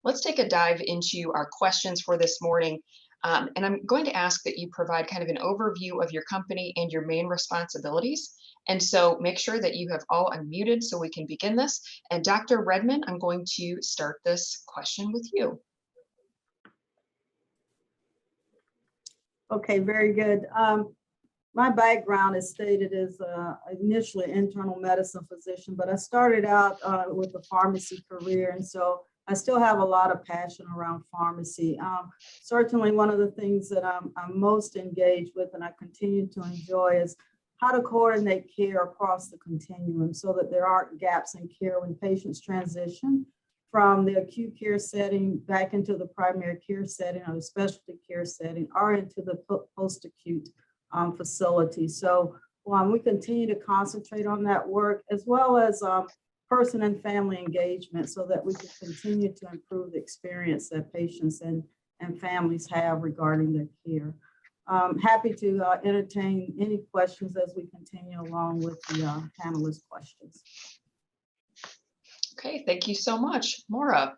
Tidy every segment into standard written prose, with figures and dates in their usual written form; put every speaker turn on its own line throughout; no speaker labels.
let's take a dive into our questions for this morning. And I'm going to ask that you provide kind of an overview of your company and your main responsibilities. And so make sure that you have all unmuted so we can begin this. And Dr. Redmon, I'm going to start this question with you.
Okay, very good. My background is stated as initially an internal medicine physician, but I started out with a pharmacy career. And so I still have a lot of passion around pharmacy. Certainly one of the things that I'm most engaged with and I continue to enjoy is how to coordinate care across the continuum so that there aren't gaps in care when patients transition from the acute care setting back into the primary care setting or the specialty care setting or into the post-acute facility. So we continue to concentrate on that work as well as person and family engagement so that we can continue to improve the experience that patients and families have regarding their care. Happy to entertain any questions as we continue along with the panelist questions.
Okay, thank you so much. Maura.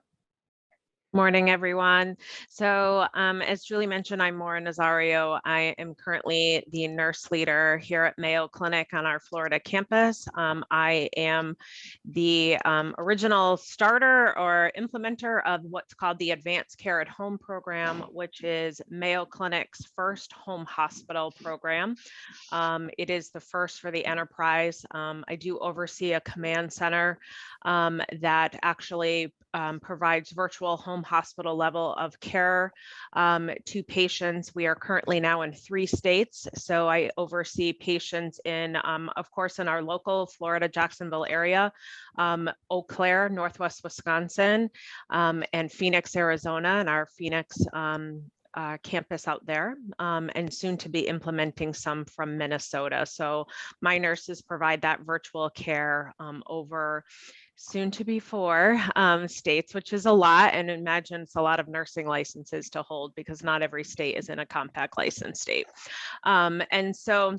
Morning, everyone. So as Julie mentioned, I'm Maura Nazario. I am currently the nurse leader here at Mayo Clinic on our Florida campus. I am the original starter or implementer of what's called the Advanced Care at Home program, which is Mayo Clinic's first home hospital program. It is the first for the enterprise. I do oversee a command center that actually provides virtual home hospital level of care to patients. We are currently now in 3 states. So I oversee patients in, of course, in our local Florida, Jacksonville area, Eau Claire, Northwest Wisconsin, and Phoenix, Arizona, and our Phoenix campus out there, and soon to be implementing some from Minnesota. So my nurses provide that virtual care over soon to be 4 states, which is a lot. And imagine it's a lot of nursing licenses to hold because not every state is in a compact license state. And so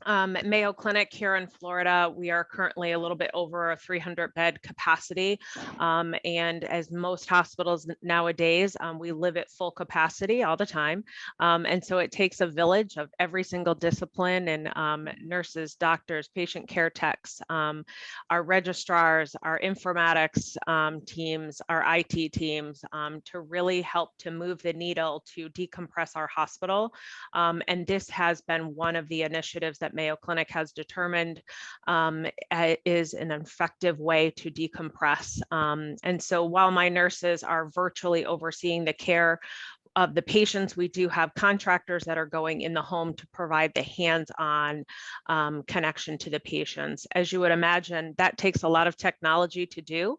Mayo Clinic here in Florida, we are currently a little bit over a 300 bed capacity. And as most hospitals nowadays, we live at full capacity all the time. And so it takes a village of every single discipline and nurses, doctors, patient care techs, our registrars, our informatics teams, our IT teams to really help to move the needle to decompress our hospital. And this has been one of the initiatives that Mayo Clinic has determined is an effective way to decompress. And so while my nurses are virtually overseeing the care of the patients, we do have contractors that are going in the home to provide the hands-on connection to the patients. As you would imagine, that takes a lot of technology to do.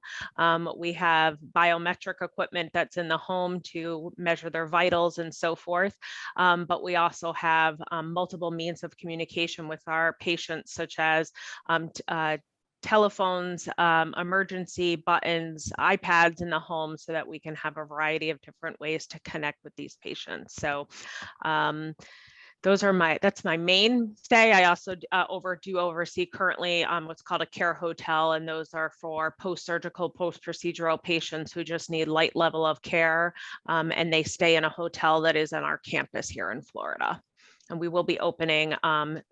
We have biometric equipment that's in the home to measure their vitals and so forth. But we also have multiple means of communication with our patients, such as telephones, emergency buttons, iPads in the home so that we can have a variety of different ways to connect with these patients. So that's my mainstay. I also do oversee currently what's called a care hotel, and those are for post-surgical, post-procedural patients who just need light level of care, and they stay in a hotel that is on our campus here in Florida. And we will be opening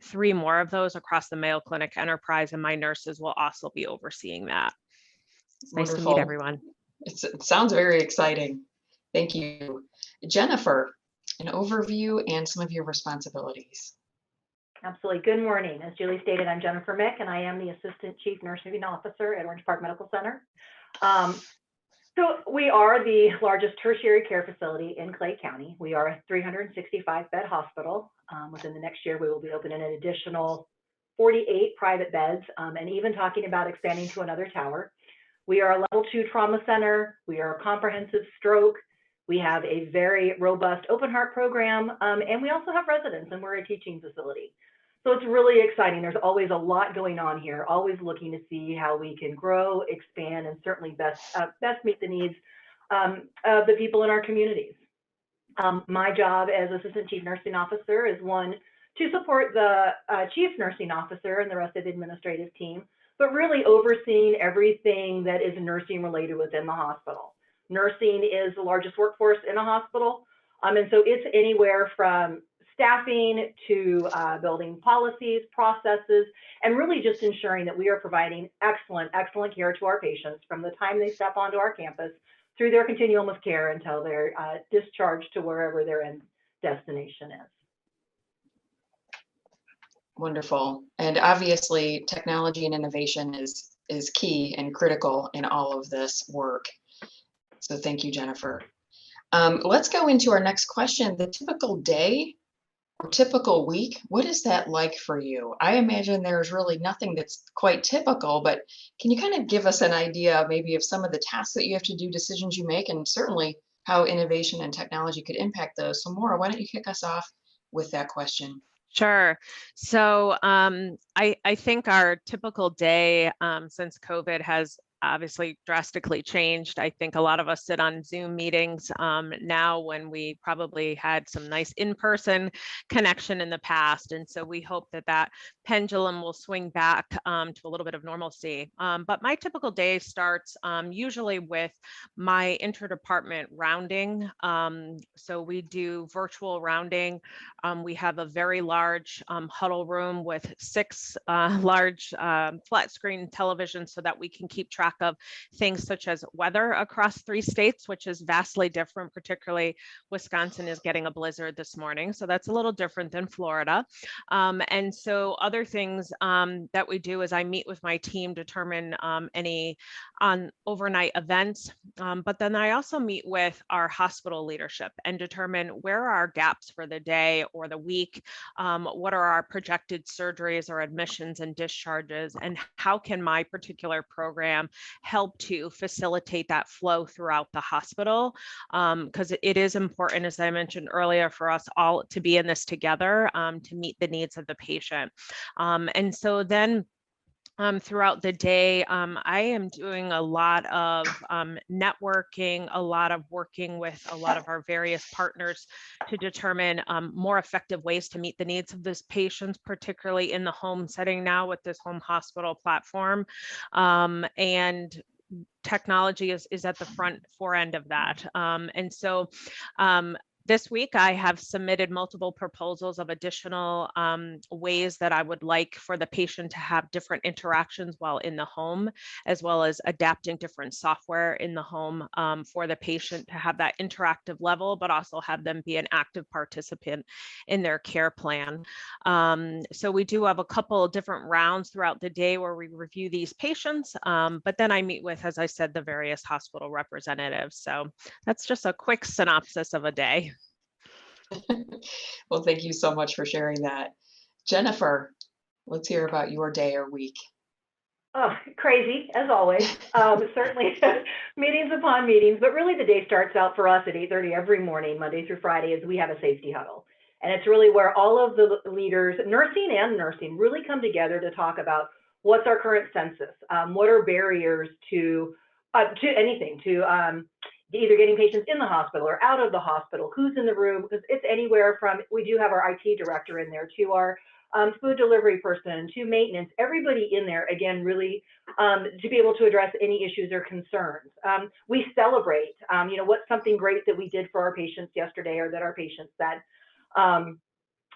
3 more of those across the Mayo Clinic enterprise, and my nurses will also be overseeing that. It's nice to meet everyone.
It sounds very exciting. Thank you. Jennifer, an overview and some of your responsibilities.
Absolutely. Good morning. As Julie stated, I'm Jennifer Mick, and I am the Assistant Chief Nursing Officer at Orange Park Medical Center. So we are the largest tertiary care facility in Clay County. We are a 365-bed hospital. Within the next year, we will be opening an additional 48 private beds, and even talking about expanding to another tower. We are a level 2 trauma center. We are a comprehensive stroke. We have a very robust open heart program, and we also have residents, and we're a teaching facility. So it's really exciting. There's always a lot going on here, always looking to see how we can grow, expand, and certainly best meet the needs of the people in our communities. My job as Assistant Chief Nursing Officer is one, to support the Chief Nursing Officer and the rest of the administrative team, but really overseeing everything that is nursing related within the hospital. nursing is the largest workforce in a hospital. And so it's anywhere from staffing to building policies, processes, and really just ensuring that we are providing excellent care to our patients from the time they step onto our campus through their continuum of care until they're discharged to wherever their end destination is.
Wonderful. And obviously, technology and innovation is key and critical in all of this work. So thank you, Jennifer. Let's go into our next question. The typical day or typical week, what is that like for you? I imagine there's really nothing that's quite typical, but can you kind of give us an idea maybe of some of the tasks that you have to do, decisions you make, and certainly how innovation and technology could impact those? So Maura, why don't you kick us off with that question?
Sure. So I think our typical day since COVID has obviously drastically changed. I think a lot of us sit on Zoom meetings now when we probably had some nice in-person connection in the past. And so we hope that that pendulum will swing back to a little bit of normalcy. But my typical day starts usually with my interdepartment rounding. So we do virtual rounding. We have a very large huddle room with 6 large flat screen televisions so that we can keep track of things such as weather across 3 states, which is vastly different. Particularly Wisconsin is getting a blizzard this morning, so that's a little different than Florida. And so other things that we do is I meet with my team, determine any overnight events, but then I also meet with our hospital leadership and determine where are our gaps for the day or the week, what are our projected surgeries or admissions and discharges, and how can my particular program help to facilitate that flow throughout the hospital, because it is important, as I mentioned earlier, for us all to be in this together to meet the needs of the patient. And so then throughout the day, I am doing a lot of networking, a lot of working with a lot of our various partners to determine more effective ways to meet the needs of these patients, particularly in the home setting now with this home hospital platform. And technology is at the forend of that. And so this week, I have submitted multiple proposals of additional ways that I would like for the patient to have different interactions while in the home, as well as adapting different software in the home for the patient to have that interactive level, but also have them be an active participant in their care plan. So we do have a couple of different rounds throughout the day where we review these patients, but then I meet with, as I said, the various hospital representatives. So that's just a quick synopsis of a day.
Well, thank you so much for sharing that. Jennifer, let's hear about your day or week.
Oh, crazy, as always. Certainly meetings upon meetings, but really the day starts out for us at 8:30 every morning, Monday through Friday, as we have a safety huddle. And it's really where all of the leaders, nursing and nursing, really come together to talk about what's our current census, what are barriers to anything, to either getting patients in the hospital or out of the hospital, who's in the room, because it's anywhere from, we do have our IT director in there, to our food delivery person, to maintenance, everybody in there, again, really to be able to address any issues or concerns. We celebrate, what's something great that we did for our patients yesterday or that our patients said. And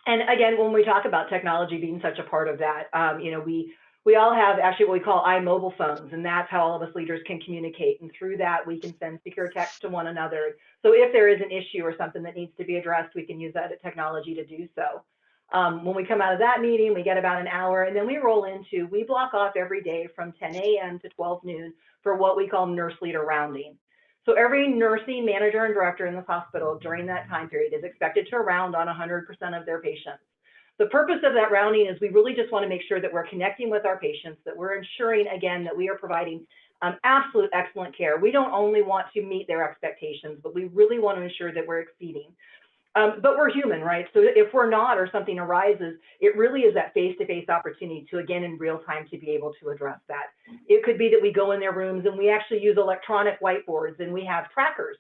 again, when we talk about technology being such a part of that, we all have actually what we call iMobile phones, and that's how all of us leaders can communicate. And through that, we can send secure text to one another. So if there is an issue or something that needs to be addressed, we can use that technology to do so. When we come out of that meeting, we get about an hour, and then we block off every day from 10 a.m. to 12 noon for what we call nurse leader rounding. So every nursing manager and director in this hospital during that time period is expected to round on 100% of their patients. The purpose of that rounding is we really just want to make sure that we're connecting with our patients, that we're ensuring, again, that we are providing absolute excellent care. We don't only want to meet their expectations, but we really want to ensure that we're exceeding. But we're human, right? So if we're not or something arises, it really is that face-to-face opportunity to, again, in real time, to be able to address that. It could be that we go in their rooms and we actually use electronic whiteboards and we have trackers.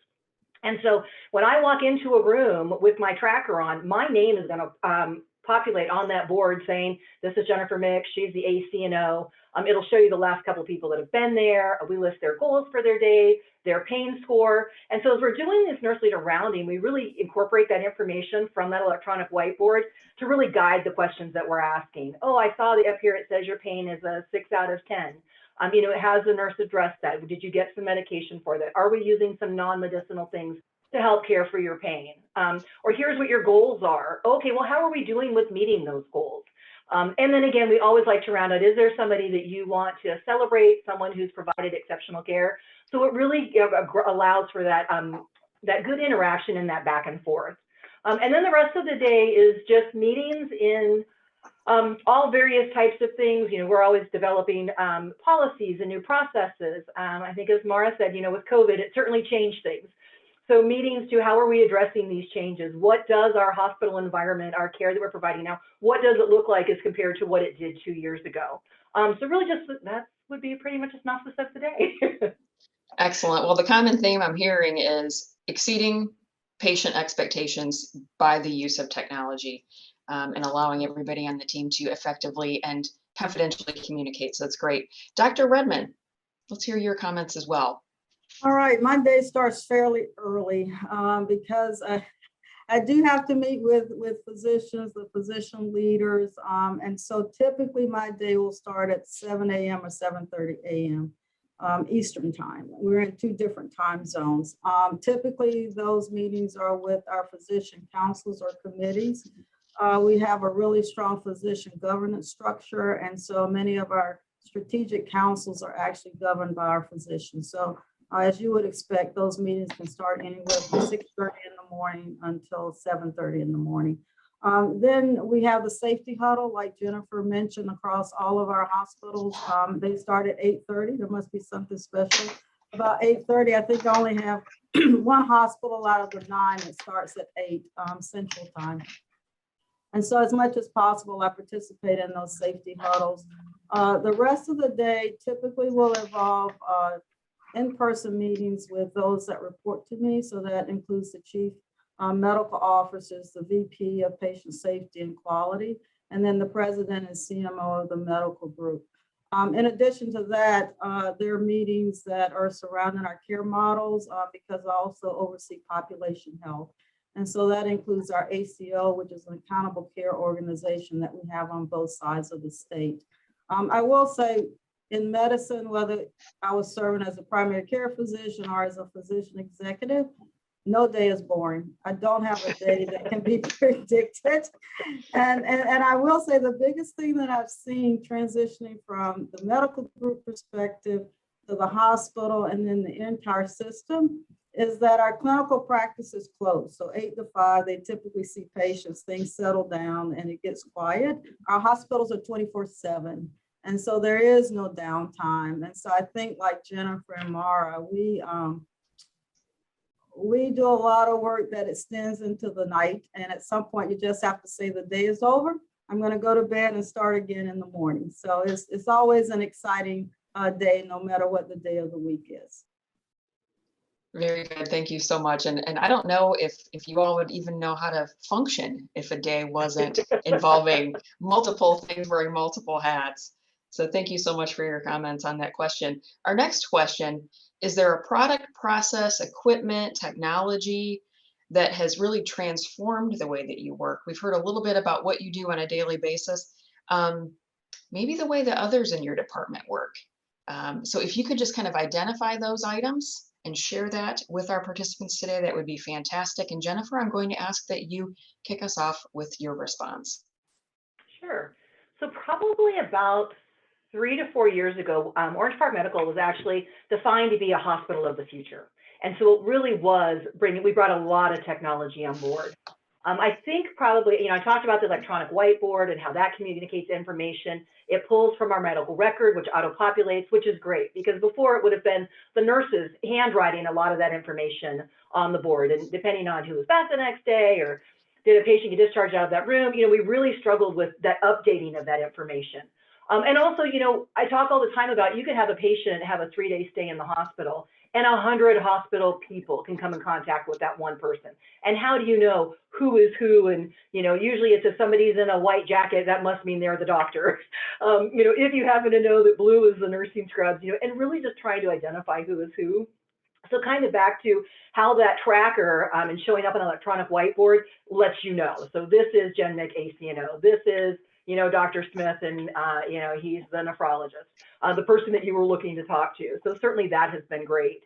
And so when I walk into a room with my tracker on, my name is going to populate on that board saying, this is Jennifer Mick, she's the ACNO. It'll show you the last couple of people that have been there. We list their goals for their day, their pain score. And so as we're doing this nurse leader rounding, we really incorporate that information from that electronic whiteboard to really guide the questions that we're asking. Oh, I saw up here it says your pain is a 6 out of 10. Has the nurse addressed that? Did you get some medication for that? Are we using some non-medicinal things to help care for your pain? Or here's what your goals are. Okay, well, how are we doing with meeting those goals? And then again, we always like to round out, is there somebody that you want to celebrate, someone who's provided exceptional care? So it really allows for that, that good interaction and that back and forth. And then the rest of the day is just meetings in all various types of things. We're always developing policies and new processes. I think as Maura said, with COVID, it certainly changed things. So meetings to how are we addressing these changes? What does our hospital environment, our care that we're providing now, what does it look like as compared to what it did 2 years ago? So really just that would be pretty much a synopsis of the day.
Excellent. Well, the common theme I'm hearing is exceeding patient expectations by the use of technology, and allowing everybody on the team to effectively and confidentially communicate. So that's great. Dr. Redmon, let's hear your comments as well.
All right, my day starts fairly early because I do have to meet with physicians, the physician leaders. And so typically my day will start at 7 a.m. or 7:30 a.m. Eastern time. We're in 2 different time zones. Typically those meetings are with our physician councils or committees. We have a really strong physician governance structure. And so many of our strategic councils are actually governed by our physicians. So as you would expect, those meetings can start anywhere from 6:30 in the morning until 7:30 in the morning. Then we have the safety huddle, like Jennifer mentioned, across all of our hospitals. They start at 8:30. There must be something special about 8:30. I think I only have one hospital out of the 9 that starts at 8 Central Time. And so as much as possible, I participate in those safety huddles. The rest of the day typically will involve in-person meetings with those that report to me. So that includes the chief medical officers, the VP of patient safety and quality, and then the president and CMO of the medical group. In addition to that, there are meetings that are surrounding our care models because I also oversee population health. And so that includes our ACO, which is an accountable care organization that we have on both sides of the state. I will say, in medicine, whether I was serving as a primary care physician or as a physician executive, no day is boring. I don't have a day that can be predicted. And I will say the biggest thing that I've seen transitioning from the medical group perspective to the hospital and then the entire system is that our clinical practice is closed. So 8 to 5, they typically see patients, things settle down and it gets quiet. Our hospitals are 24/7. And so there is no downtime. And so I think like Jennifer and Maura, we do a lot of work that extends into the night. And at some point you just have to say the day is over. I'm going to go to bed and start again in the morning. So it's always an exciting day, no matter what the day of the week is.
Very good. Thank you so much. And I don't know if you all would even know how to function if a day wasn't involving multiple things, wearing multiple hats. So thank you so much for your comments on that question. Our next question, is there a product, process, equipment, technology that has really transformed the way that you work? We've heard a little bit about what you do on a daily basis, maybe the way that others in your department work. So if you could just kind of identify those items and share that with our participants today, that would be fantastic. And Jennifer, I'm going to ask that you kick us off with your response.
Sure. So probably about 3 to 4 years ago, Orange Park Medical was actually defined to be a hospital of the future. And so it really was we brought a lot of technology on board. I think probably, I talked about the electronic whiteboard and how that communicates information. It pulls from our medical record, which auto-populates, which is great because before it would have been the nurses handwriting a lot of that information on the board. And depending on who was back the next day or did a patient get discharged out of that room, we really struggled with that updating of that information. And also, I talk all the time about you could have a patient have a 3-day stay in the hospital and 100 hospital people can come in contact with that one person. And how do you know who is who? And, usually it's if somebody's in a white jacket, that must mean they're the doctor. If you happen to know that blue is the nursing scrubs, and really just trying to identify who is who. So kind of back to how that tracker and showing up on an electronic whiteboard lets you know. So this is Jen Mick, ACNO. This is, Dr. Smith, and, he's the nephrologist, the person that you were looking to talk to. So certainly that has been great.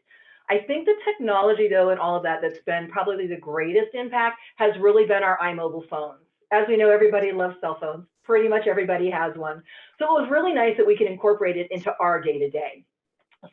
I think the technology, though, and all of that that's been probably the greatest impact has really been our iMobile phones. As we know, everybody loves cell phones. Pretty much everybody has one. So it was really nice that we could incorporate it into our day-to-day.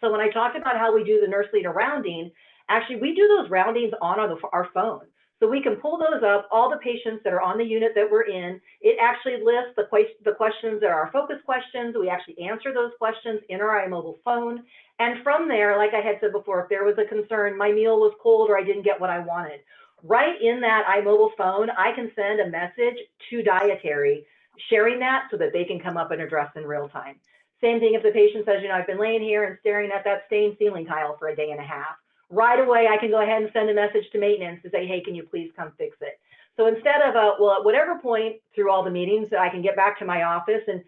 So when I talked about how we do the nurse leader rounding, actually we do those roundings on our phone. So we can pull those up, all the patients that are on the unit that we're in. It actually lists the questions that are our focus questions. We actually answer those questions in our iMobile phone. And from there, like I had said before, if there was a concern, my meal was cold or I didn't get what I wanted, right in that iMobile phone, I can send a message to dietary, sharing that so that they can come up and address in real time. Same thing if the patient says, I've been laying here and staring at that stained ceiling tile for a day and a half. Right away, I can go ahead and send a message to maintenance to say, hey, can you please come fix it? So instead of, well, at whatever point through all the meetings that I can get back to my office and,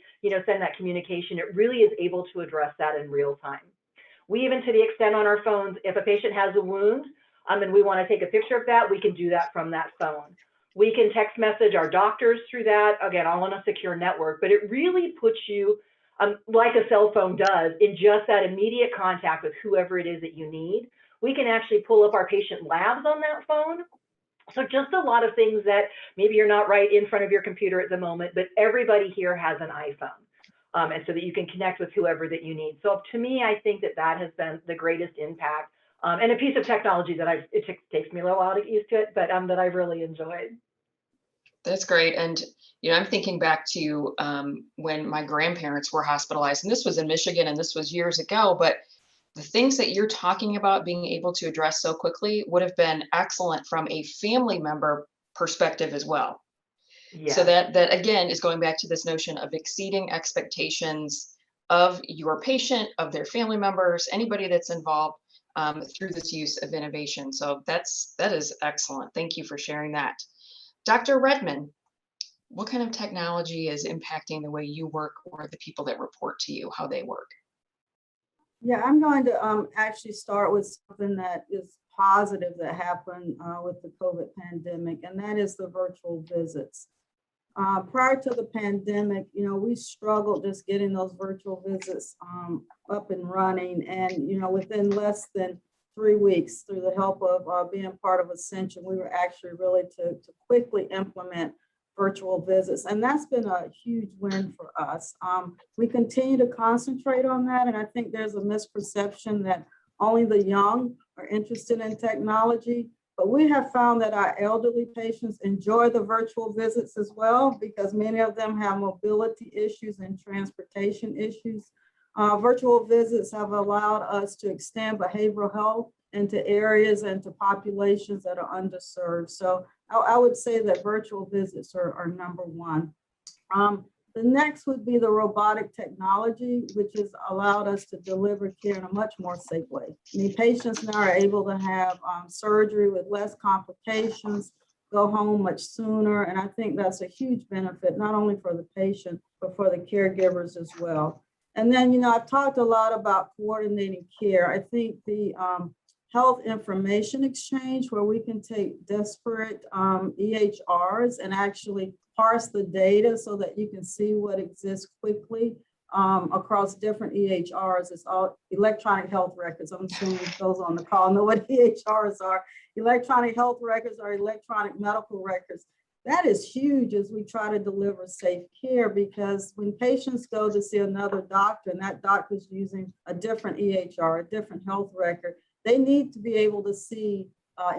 send that communication, it really is able to address that in real time. We even, to the extent on our phones, if a patient has a wound and we want to take a picture of that, we can do that from that phone. We can text message our doctors through that, again, all on a secure network, but it really puts you, like a cell phone does, in just that immediate contact with whoever it is that you need. We can actually pull up our patient labs on that phone. So just a lot of things that maybe you're not right in front of your computer at the moment, but everybody here has an iPhone. And so that you can connect with whoever that you need. So to me, I think that has been the greatest impact and a piece of technology that it takes me a little while to get used to it, but that I've really enjoyed.
That's great. And, I'm thinking back to when my grandparents were hospitalized, and this was in Michigan and this was years ago, but the things that you're talking about being able to address so quickly would have been excellent from a family member perspective as well. Yeah. So that again is going back to this notion of exceeding expectations of your patient, of their family members, anybody that's involved through this use of innovation. So that is excellent. Thank you for sharing that. Dr. Redmon, what kind of technology is impacting the way you work or the people that report to you, how they work?
Yeah, I'm going to actually start with something that is positive that happened with the COVID pandemic, and that is the virtual visits. Prior to the pandemic, we struggled just getting those virtual visits up and running. And, within less than 3 weeks, through the help of being part of Ascension, we were actually really to quickly implement virtual visits. And that's been a huge win for us. We continue to concentrate on that. And I think there's a misperception that only the young are interested in technology. But we have found that our elderly patients enjoy the virtual visits as well, because many of them have mobility issues and transportation issues. Virtual visits have allowed us to extend behavioral health into areas and to populations that are underserved. So I would say that virtual visits are number one. The next would be the robotic technology, which has allowed us to deliver care in a much more safe way. I mean, patients now are able to have surgery with less complications, go home much sooner. And I think that's a huge benefit, not only for the patient, but for the caregivers as well. And then, I've talked a lot about coordinating care. I think the health information exchange, where we can take disparate EHRs and actually parse the data so that you can see what exists quickly across different EHRs. It's all electronic health records. I'm assuming those on the call know what EHRs are. Electronic health records are electronic medical records. That is huge as we try to deliver safe care, because when patients go to see another doctor and that doctor's using a different EHR, a different health record, they need to be able to see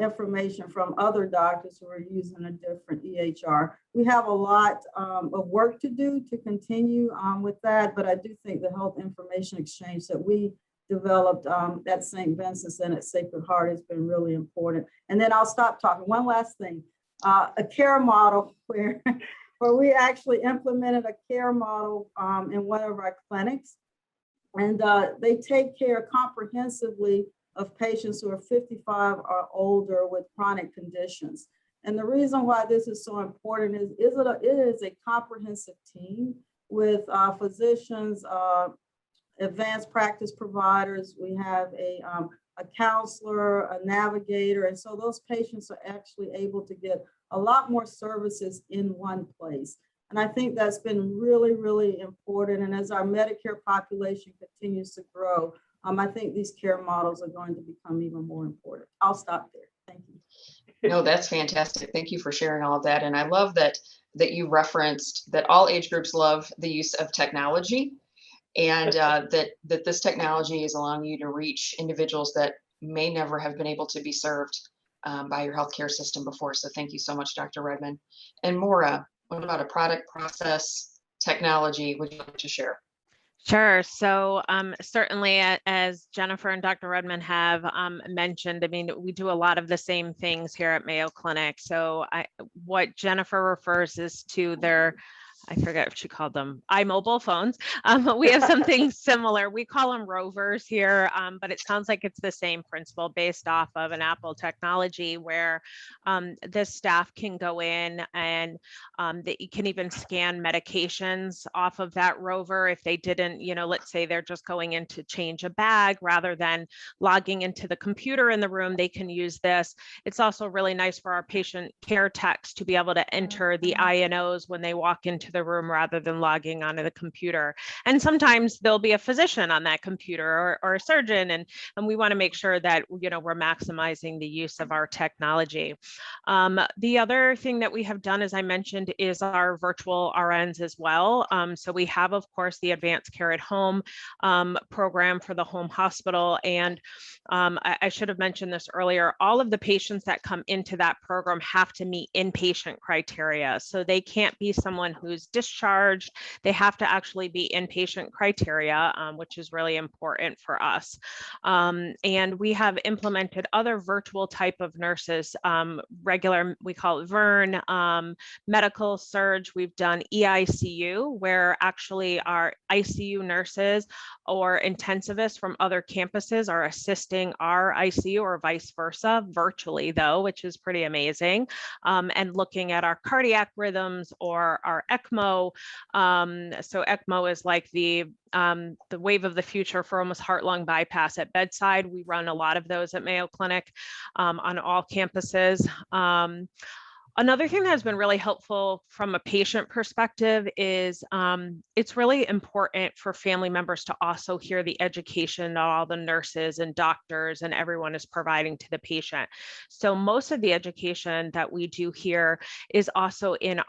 information from other doctors who are using a different EHR. We have a lot of work to do to continue with that, but I do think the health information exchange that we developed at St. Vincent's and at Sacred Heart has been really important. And then I'll stop talking. One last thing, a care model where we actually implemented a care model in one of our clinics, and they take care comprehensively of patients who are 55 or older with chronic conditions. And the reason why this is so important is it is a comprehensive team with physicians, advanced practice providers. We have a counselor, a navigator, and so those patients are actually able to get a lot more services in one place. And I think that's been really, really important. And as our Medicare population continues to grow, I think these care models are going to become even more important. I'll stop there. Thank you.
No, that's fantastic. Thank you for sharing all of that. And I love that you referenced that all age groups love the use of technology, and that this technology is allowing you to reach individuals that may never have been able to be served by your healthcare system before. So thank you so much, Dr. Redmon. And Maura, what about a product, process, technology would you like to share?
Sure. So certainly, as Jennifer and Dr. Redmon have mentioned, I mean, we do a lot of the same things here at Mayo Clinic. So what Jennifer refers is to their, I forget what she called them, iMobile phones. We have something similar. We call them rovers here, but it sounds like it's the same principle based off of an Apple technology where the staff can go in and that you can even scan medications off of that rover if they didn't, let's say they're just going in to change a bag rather than logging into the computer in the room, they can use this. It's also really nice for our patient care techs to be able to enter the INOs when they walk into the room rather than logging onto the computer. And sometimes there'll be a physician on that computer or a surgeon, and we want to make sure that we're maximizing the use of our technology. The other thing that we have done, as I mentioned, is our virtual RNs as well. So we have, of course, the Advanced Care at Home program for the home hospital. And I should have mentioned this earlier, all of the patients that come into that program have to meet inpatient criteria. So they can't be someone who's discharged. They have to actually be inpatient criteria, which is really important for us. And we have implemented other virtual type of nurses, regular, we call it VERN, medical surge. We've done EICU, where actually our ICU nurses or intensivists from other campuses are assisting our ICU or vice versa, virtually though, which is pretty amazing. And looking at our cardiac rhythms or our ECMO. So ECMO is like the wave of the future for almost heart-lung bypass at bedside. We run a lot of those at Mayo Clinic on all campuses. Another thing that has been really helpful from a patient perspective is it's really important for family members to also hear the education that all the nurses and doctors and everyone is providing to the patient. So most of the education that we do here is also in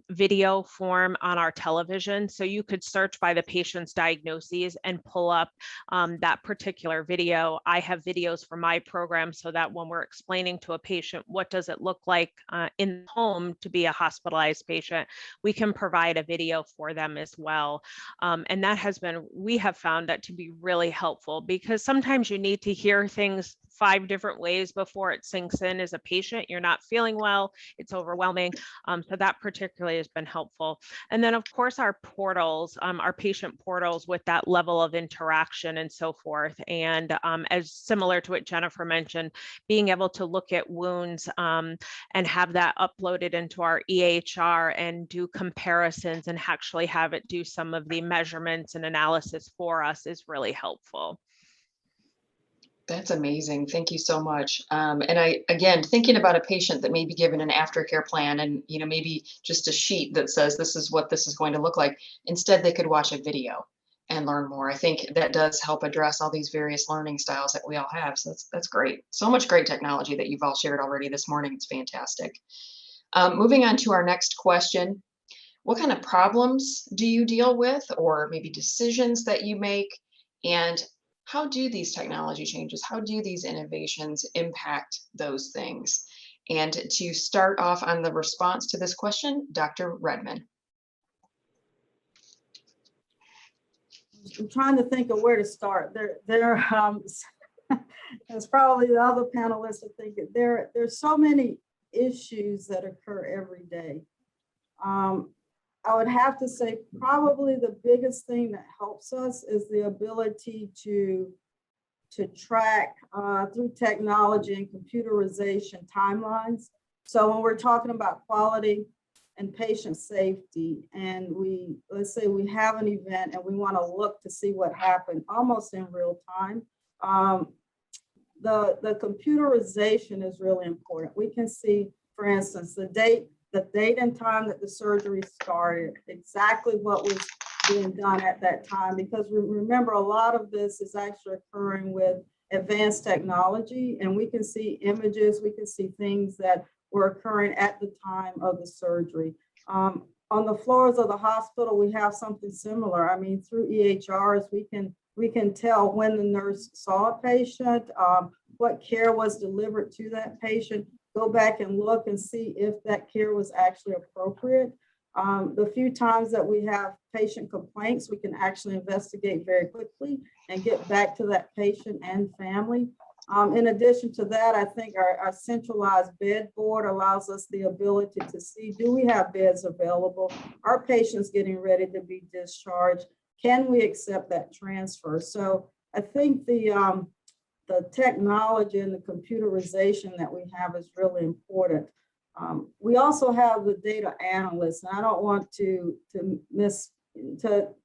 video form on our television. So you could search by the patient's diagnoses and pull up that particular video. I have videos for my program so that when we're explaining to a patient, what does it look like in home to be a hospitalized patient, we can provide a video for them as well. And that has been, we have found that to be really helpful, because sometimes you need to hear things 5 different ways before it sinks in as a patient. You're not feeling well, it's overwhelming. So that particularly has been helpful. And then of course our portals, our patient portals with that level of interaction and so forth. And as similar to what Jennifer mentioned, being able to look at wounds and have that uploaded into our EHR and do comparisons and actually have it do some of the measurements and analysis for us is really helpful.
That's amazing. Thank you so much. And again, thinking about a patient that may be given an aftercare plan and, maybe just a sheet that says this is what this is going to look like. Instead, they could watch a video and learn more. I think that does help address all these various learning styles that we all have. So that's great. So much great technology that you've all shared already this morning. It's fantastic. Moving on to our next question. What kind of problems do you deal with, or maybe decisions that you make? And how do these technology changes, how do these innovations impact those things? And to start off on the response to this question, Dr. Redmon.
I'm trying to think of where to start. As probably the other panelists are thinking, there's so many issues that occur every day. I would have to say probably the biggest thing that helps us is the ability to to track through technology and computerization timelines. So when we're talking about quality and patient safety, and let's say we have an event and we want to look to see what happened almost in real time, the computerization is really important. We can see, for instance, the date and time that the surgery started, exactly what was being done at that time, because remember, a lot of this is actually occurring with advanced technology, and we can see images, we can see things that were occurring at the time of the surgery. On the floors of the hospital, we have something similar. I mean, through EHRs, we can tell when the nurse saw a patient, what care was delivered to that patient, go back and look and see if that care was actually appropriate. The few times that we have patient complaints, we can actually investigate very quickly and get back to that patient and family. In addition to that, I think our centralized bed board allows us the ability to see, do we have beds available? Are patients getting ready to be discharged? Can we accept that transfer? So I think the technology and the computerization that we have is really important. We also have the data analysts, and I don't want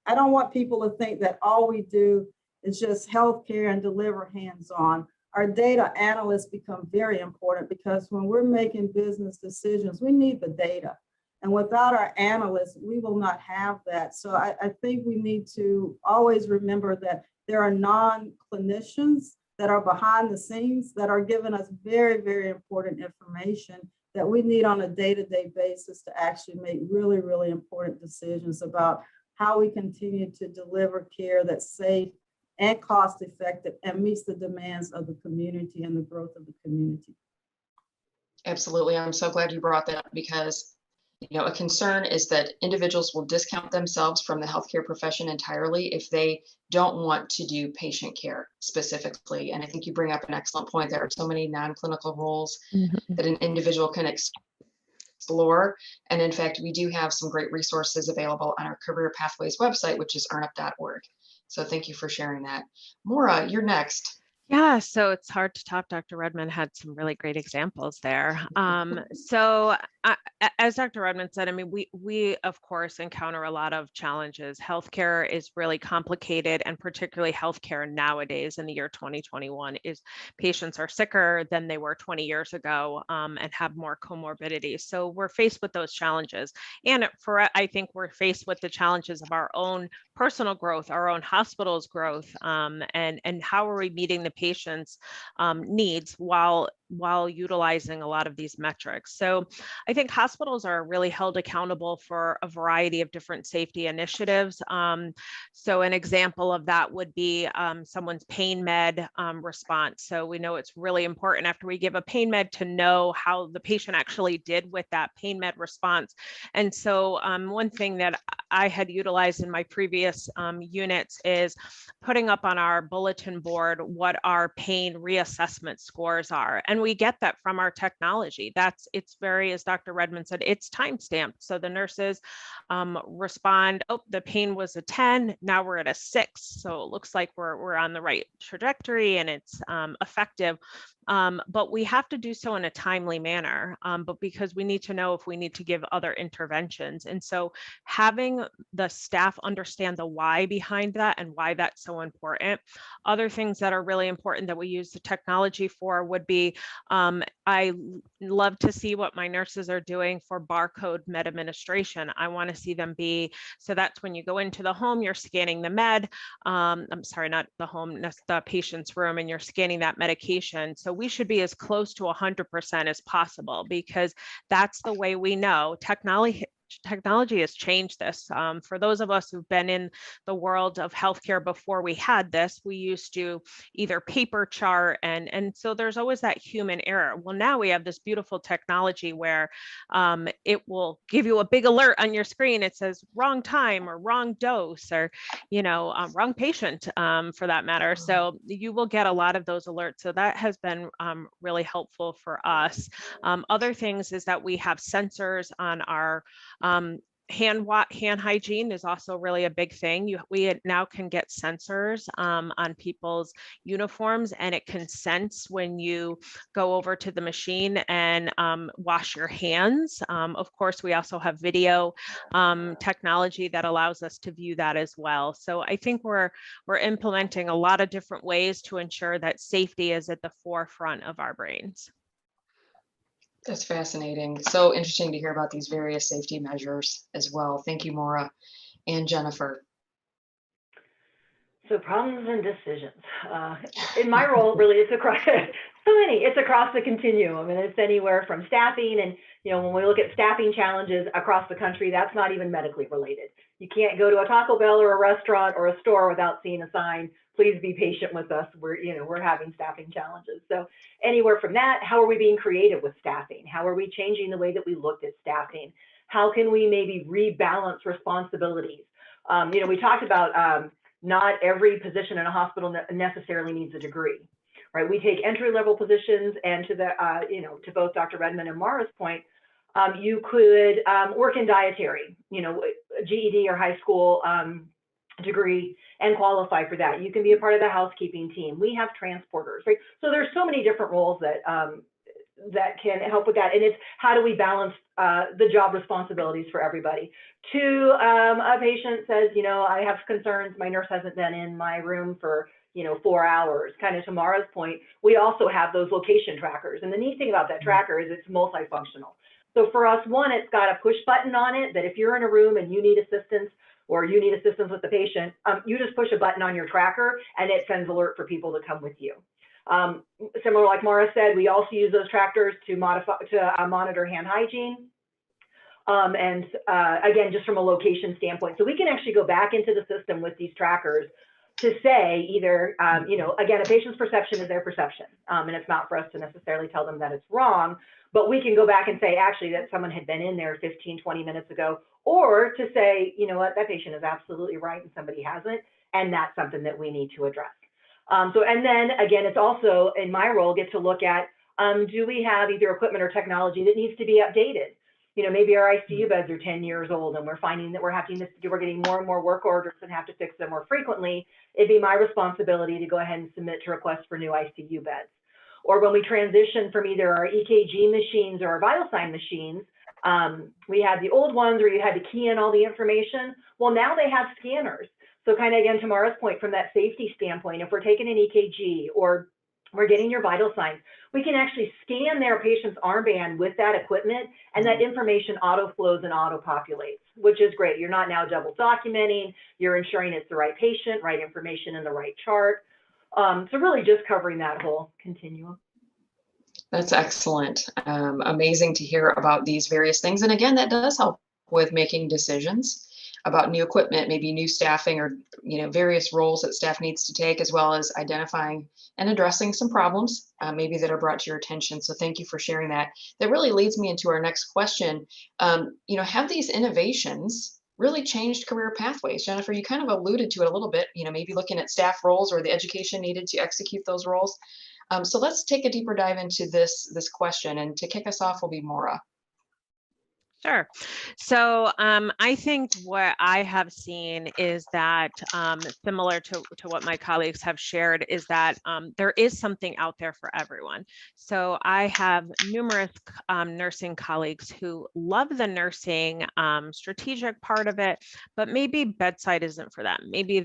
I don't want people to think that all we do is just healthcare and deliver hands-on. Our data analysts become very important, because when we're making business decisions, we need the data. And without our analysts, we will not have that. So I think we need to always remember that there are non-clinicians that are behind the scenes that are giving us very, very important information that we need on a day-to-day basis to actually make really, really important decisions about how we continue to deliver care that's safe and cost-effective and meets the demands of the community and the growth of the community.
Absolutely. I'm so glad you brought that up, because a concern is that individuals will discount themselves from the healthcare profession entirely if they don't want to do patient care specifically. And I think you bring up an excellent point. There are so many non-clinical roles that an individual can explore. And in fact, we do have some great resources available on our Career Pathways website, which is earnup.org. So thank you for sharing that. Maura, you're next.
Yeah, so it's hard to top. Dr. Redmon had some really great examples there. As Dr. Redmon said, I mean, we of course encounter a lot of challenges. Healthcare is really complicated, and particularly healthcare nowadays in the year 2021 is patients are sicker than they were 20 years ago and have more comorbidities. So we're faced with those challenges. And I think we're faced with the challenges of our own personal growth, our own hospital's growth, and how are we meeting the patient's needs while utilizing a lot of these metrics. So I think hospitals are really held accountable for a variety of different safety initiatives. So an example of that would be someone's pain med response. So we know it's really important after we give a pain med to know how the patient actually did with that pain med response. And so one thing that I had utilized in my previous units is putting up on our bulletin board what our pain reassessment scores are. And we get that from our technology. It's very, as Dr. Redmon said, it's time-stamped. So the nurses respond, oh, the pain was a 10, now we're at a 6. So it looks like we're on the right trajectory and it's effective. But we have to do so in a timely manner, but because we need to know if we need to give other interventions. And so having the staff understand the why behind that and why that's so important. Other things that are really important that we use the technology for would be, I love to see what my nurses are doing for barcode med administration. I want to see them be, so that's when you go into the home, you're scanning the med, I'm sorry, not the home, that's the patient's room, and you're scanning that medication. So we should be as close to 100% as possible, because that's the way we know. Technology has changed this. For those of us who've been in the world of healthcare before we had this, we used to either paper chart, and so there's always that human error. Well, now we have this beautiful technology where it will give you a big alert on your screen. It says wrong time or wrong dose or, wrong patient for that matter. So you will get a lot of those alerts. So that has been really helpful for us. Other things is that we have sensors on our Hand hygiene is also really a big thing. We now can get sensors on people's uniforms, and it can sense when you go over to the machine and wash your hands. Of course, we also have video technology that allows us to view that as well. So I think we're implementing a lot of different ways to ensure that safety is at the forefront of our brains.
That's fascinating. So interesting to hear about these various safety measures as well. Thank you, Maura and Jennifer.
So problems and decisions. In my role, really, it's across it's across the continuum. I mean, it's anywhere from staffing, and when we look at staffing challenges across the country, that's not even medically related. You can't go to a Taco Bell or a restaurant or a store without seeing a sign, please be patient with us. We're having staffing challenges. So anywhere from that, how are we being creative with staffing? How are we changing the way that we looked at staffing? How can we maybe rebalance responsibilities? We talked about not every position in a hospital necessarily needs a degree, right? We take entry-level positions, and to both Dr. Redmon and Maura's point, you could work in dietary, a GED or high school degree, and qualify for that. You can be a part of the housekeeping team. We have transporters, right? So there's so many different roles that that can help with that. And it's how do we balance the job responsibilities for everybody. A patient says, I have concerns, my nurse hasn't been in my room for 4 hours. Kind of to Maura's point, we also have those location trackers. And the neat thing about that tracker is it's multifunctional. So for us, one, it's got a push button on it that if you're in a room and you need assistance, or you need assistance with the patient, you just push a button on your tracker and it sends alert for people to come with you. Similar, like Maura said, we also use those trackers to monitor hand hygiene. And again, just from a location standpoint. So we can actually go back into the system with these trackers to say either, again, a patient's perception is their perception. And it's not for us to necessarily tell them that it's wrong, but we can go back and say, actually, that someone had been in there 15, 20 minutes ago, or to say, that patient is absolutely right and somebody hasn't, and that's something that we need to address. And then again, it's also in my role, get to look at, do we have either equipment or technology that needs to be updated? Maybe our ICU beds are 10 years old and we're finding that we're getting more and more work orders and have to fix them more frequently. It'd be my responsibility to go ahead and submit to requests for new ICU beds. Or when we transition from either our EKG machines or our vital sign machines, we had the old ones where you had to key in all the information. Well, now they have scanners. So kind of again, to Maura's point, from that safety standpoint, if we're taking an EKG or we're getting your vital signs, we can actually scan their patient's armband with that equipment, and that information auto flows and auto populates, which is great. You're not now double documenting, you're ensuring it's the right patient, right information in the right chart. So really just covering that whole continuum.
That's excellent. Amazing to hear about these various things. And again, that does help with making decisions about new equipment, maybe new staffing, or various roles that staff needs to take, as well as identifying and addressing some problems maybe that are brought to your attention. So thank you for sharing that. That really leads me into our next question. Have these innovations really changed career pathways? Jennifer, you kind of alluded to it a little bit, maybe looking at staff roles or the education needed to execute those roles. So let's take a deeper dive into this question. And to kick us off will be Maura.
Sure. So I think what I have seen is that similar to what my colleagues have shared is that there is something out there for everyone. So I have numerous nursing colleagues who love the nursing strategic part of it, but maybe bedside isn't for them. Maybe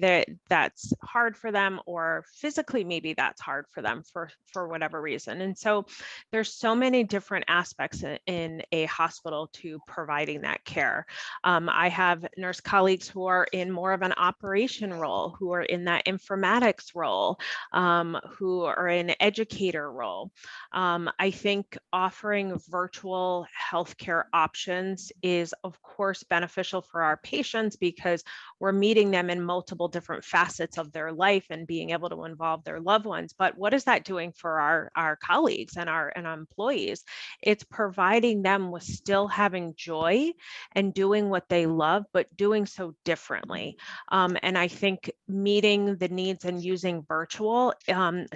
that's hard for them, or physically maybe that's hard for them for whatever reason. And so there's so many different aspects in a hospital to providing that care. I have nurse colleagues who are in more of an operation role, who are in that informatics role, who are in educator role. I think offering virtual healthcare options is, of course, beneficial for our patients because we're meeting them in multiple different facets of their life and being able to involve their loved ones. But what is that doing for our colleagues and our employees? It's providing them with still having finding joy and doing what they love, but doing so differently. And I think meeting the needs and using virtual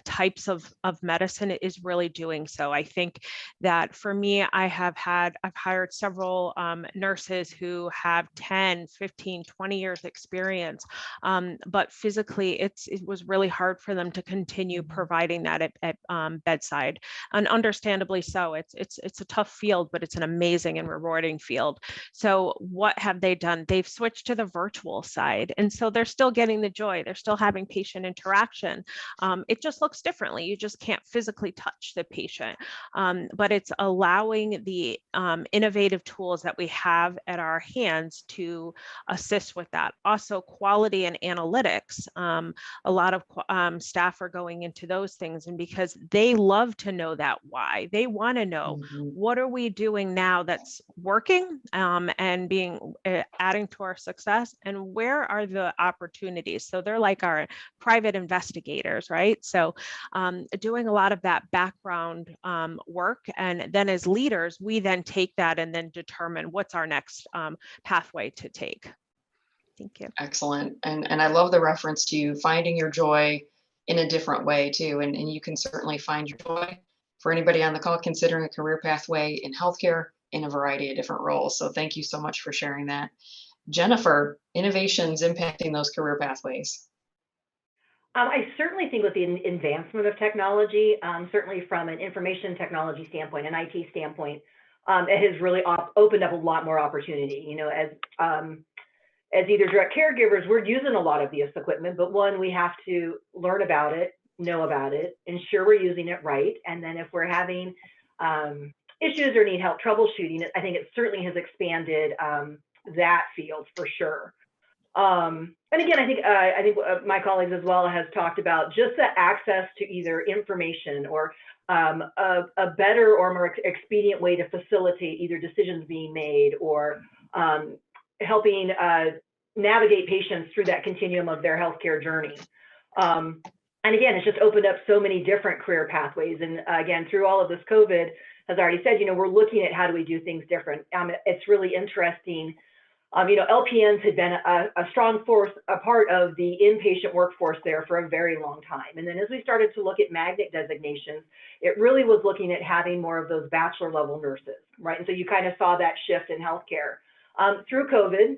types of medicine is really doing so. I think that for me, I've hired several nurses who have 10, 15, 20 years experience, but physically it was really hard for them to continue providing that at bedside, and understandably so. It's a tough field, but it's an amazing and rewarding field. So what have they done? They've switched to the virtual side, and so they're still getting the joy. They're still having patient interaction. It just looks differently. You just can't physically touch the patient, but it's allowing the innovative tools that we have at our hands to assist with that. Also, quality and analytics. A lot of staff are going into those things, and because they love to know that why. They want to know, what are we doing now that's working and adding to our success, and where are the opportunities? So they're like our private investigators, right? So doing a lot of that background work, and then as leaders, we then take that and then determine what's our next pathway to take. Thank you.
Excellent. And I love the reference to finding your joy in a different way too. And you can certainly find your joy, for anybody on the call considering a career pathway in healthcare, in a variety of different roles. So thank you so much for sharing that. Jennifer, innovations impacting those career pathways.
I certainly think with the advancement of technology, certainly from an information technology standpoint, an IT standpoint, it has really opened up a lot more opportunity. You know, as either direct caregivers, we're using a lot of this equipment, but one, we have to learn about it, know about it, ensure we're using it right. And then if we're having issues or need help troubleshooting it, I think it certainly has expanded that field for sure. And again, I think my colleagues as well has talked about just the access to either information or a better or more expedient way to facilitate either decisions being made or helping navigate patients through that continuum of their healthcare journey. And again, it's just opened up so many different career pathways. And again, through all of this, COVID has already said, you know, we're looking at how do we do things different. It's really interesting. You know, LPNs had been a strong force, a part of the inpatient workforce there for a very long time. And then as we started to look at magnet designations, it really was looking at having more of those bachelor level nurses, right? And so you kind of saw that shift in healthcare through COVID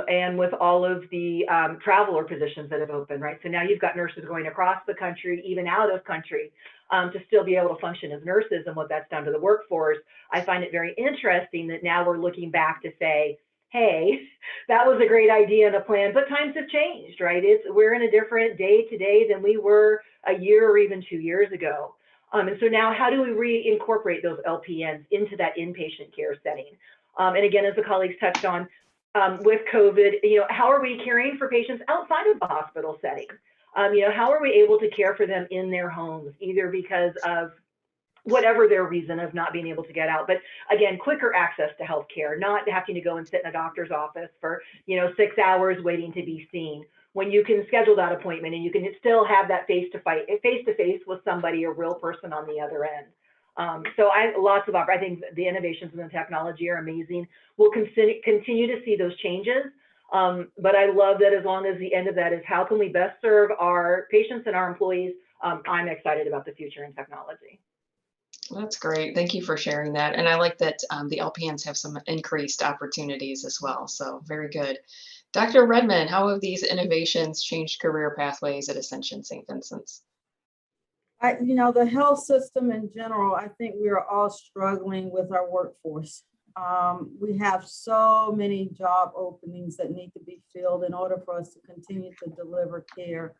and with all of the traveler positions that have opened, right? So now you've got nurses going across the country, even out of country, to still be able to function as nurses, and what that's done to the workforce. I find it very interesting that now we're looking back to say, hey, that was a great idea and a plan, but times have changed, right? We're in a different day today than we were a year or even 2 years ago. And so now how do we reincorporate those LPNs into that inpatient care setting? And again, as the colleagues touched on, with COVID, you know, how are we caring for patients outside of the hospital setting? You know, how are we able to care for them in their homes, either because of whatever their reason of not being able to get out, but again, quicker access to healthcare, not having to go and sit in a doctor's office for, you know, 6 hours waiting to be seen, when you can schedule that appointment and you can still have that face-to-face with somebody, a real person on the other end. So I think the innovations in the technology are amazing. We'll continue to see those changes. But I love that as long as the end of that is how can we best serve our patients and our employees, I'm excited about the future in technology.
That's great. Thank you for sharing that. And I like that the LPNs have some increased opportunities as well. So very good. Dr. Redmon, how have these innovations changed career pathways at Ascension St. Vincent's?
You know, the health system in general, I think we are all struggling with our workforce. We have so many job openings that need to be filled in order for us to continue to deliver care.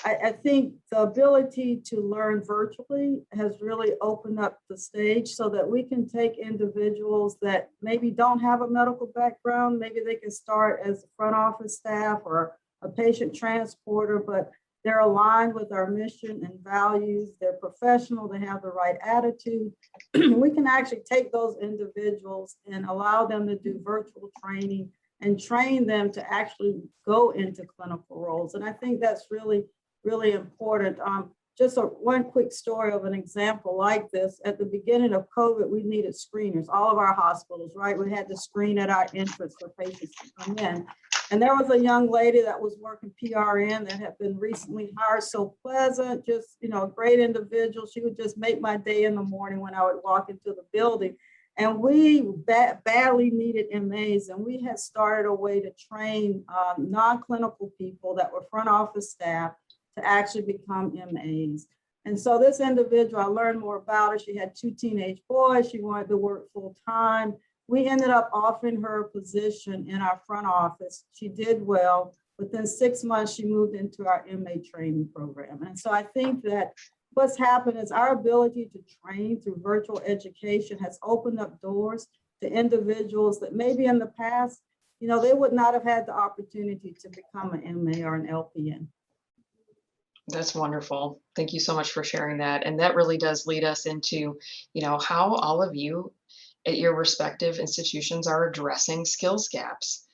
I think the ability to learn virtually has really opened up the stage so that we can take individuals that maybe don't have a medical background. Maybe they can start as a front office staff or a patient transporter, but they're aligned with our mission and values. They're professional, they have the right attitude. We can actually take those individuals and allow them to do virtual training and train them to actually go into clinical roles. And I think that's really important. just one quick story of an example like this. At the beginning of COVID, we needed screeners, all of our hospitals, right? We had to screen at our entrance for patients to come in. And there was a young lady that was working PRN that had been recently hired, so pleasant, just, you know, a great individual. She would just make my day in the morning when I would walk into the building. And we badly needed MAs, and we had started a way to train non-clinical people that were front office staff to actually become MAs. And so this individual, I learned more about her. She had 2 teenage boys. She wanted to work full time. We ended up offering her a position in our front office. She did well. Within 6 months, she moved into our MA training program. And so I think that what's happened is our ability to train through virtual education has opened up doors to individuals that maybe in the past, you know, they would not have had the opportunity to become an MA or an LPN.
That's wonderful. Thank you so much for sharing that. And that really does lead us into, you know, how all of you at your respective institutions are addressing skills gaps,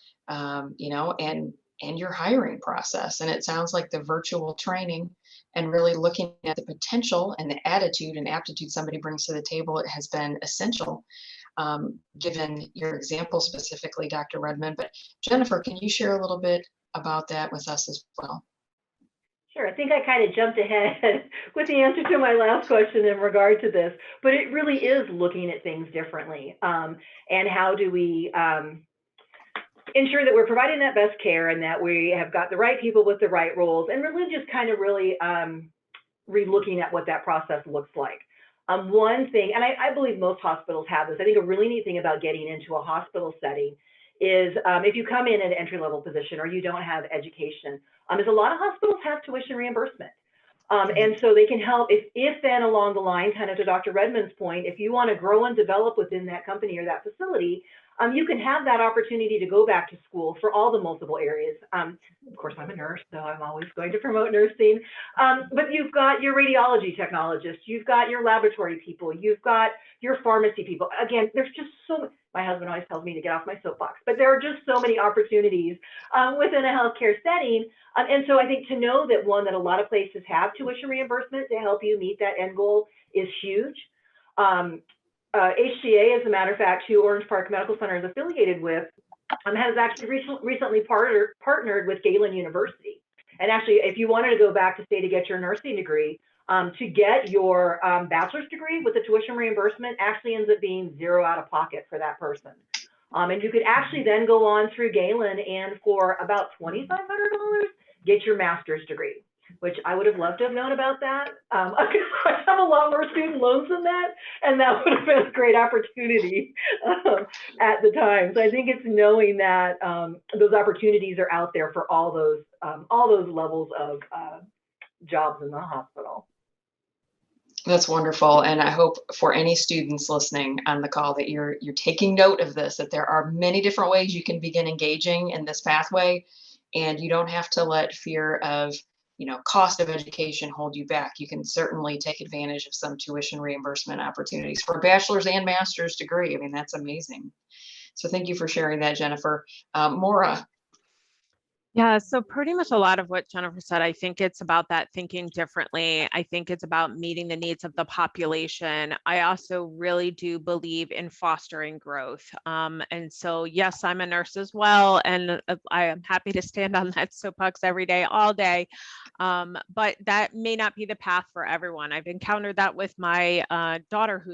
you know, and your hiring process. And it sounds like the virtual training and really looking at the potential and the attitude and aptitude somebody brings to the table, it has been essential, given your example specifically, Dr. Redmon. But Jennifer, can you share a little bit about that with us as well?
Sure. I think I kind of jumped ahead with the answer to my last question in regard to this, but it really is looking at things differently. And how do we ensure that we're providing that best care and that we have got the right people with the right roles, and really just kind of really re-looking at what that process looks like. One thing, and I believe most hospitals have this, I think a really neat thing about getting into a hospital setting is if you come in at an entry-level position or you don't have education, is a lot of hospitals have tuition reimbursement. And so they can help if then along the line, kind of to Dr. Redmon's point, if you want to grow and develop within that company or that facility, you can have that opportunity to go back to school for all the multiple areas. Of course, I'm a nurse, so I'm always going to promote nursing. But you've got your radiology technologists, you've got your laboratory people, you've got your pharmacy people. Again, there's just so, my husband always tells me to get off my soapbox, but there are just so many opportunities within a healthcare setting. And so I think to know that one, that a lot of places have tuition reimbursement to help you meet that end goal is huge. HCA, as a matter of fact, who Orange Park Medical Center is affiliated with, has actually recently partnered with Galen University. And actually, if you wanted to go back to say to get your nursing degree, to get your bachelor's degree with the tuition reimbursement actually ends up being zero out of pocket for that person. And you could actually then go on through Galen and for about $2,500 get your master's degree, which I would have loved to have known about that. I have a lot more student loans than that, and that would have been a great opportunity at the time. So I think it's knowing that those opportunities are out there for all those levels of jobs in the hospital.
That's wonderful. And I hope for any students listening on the call that you're taking note of this, that there are many different ways you can begin engaging in this pathway, and you don't have to let fear of, you know, cost of education hold you back. You can certainly take advantage of some tuition reimbursement opportunities for a bachelor's and master's degree. I mean, that's amazing. So thank you for sharing that, Jennifer. Maura.
Yeah, so pretty much a lot of what Jennifer said. I think it's about that thinking differently. I think it's about meeting the needs of the population. I also really do believe in fostering growth. And so, yes, I'm a nurse as well, and I am happy to stand on that soapbox every day, all day. But that may not be the path for everyone. I've encountered that with my daughter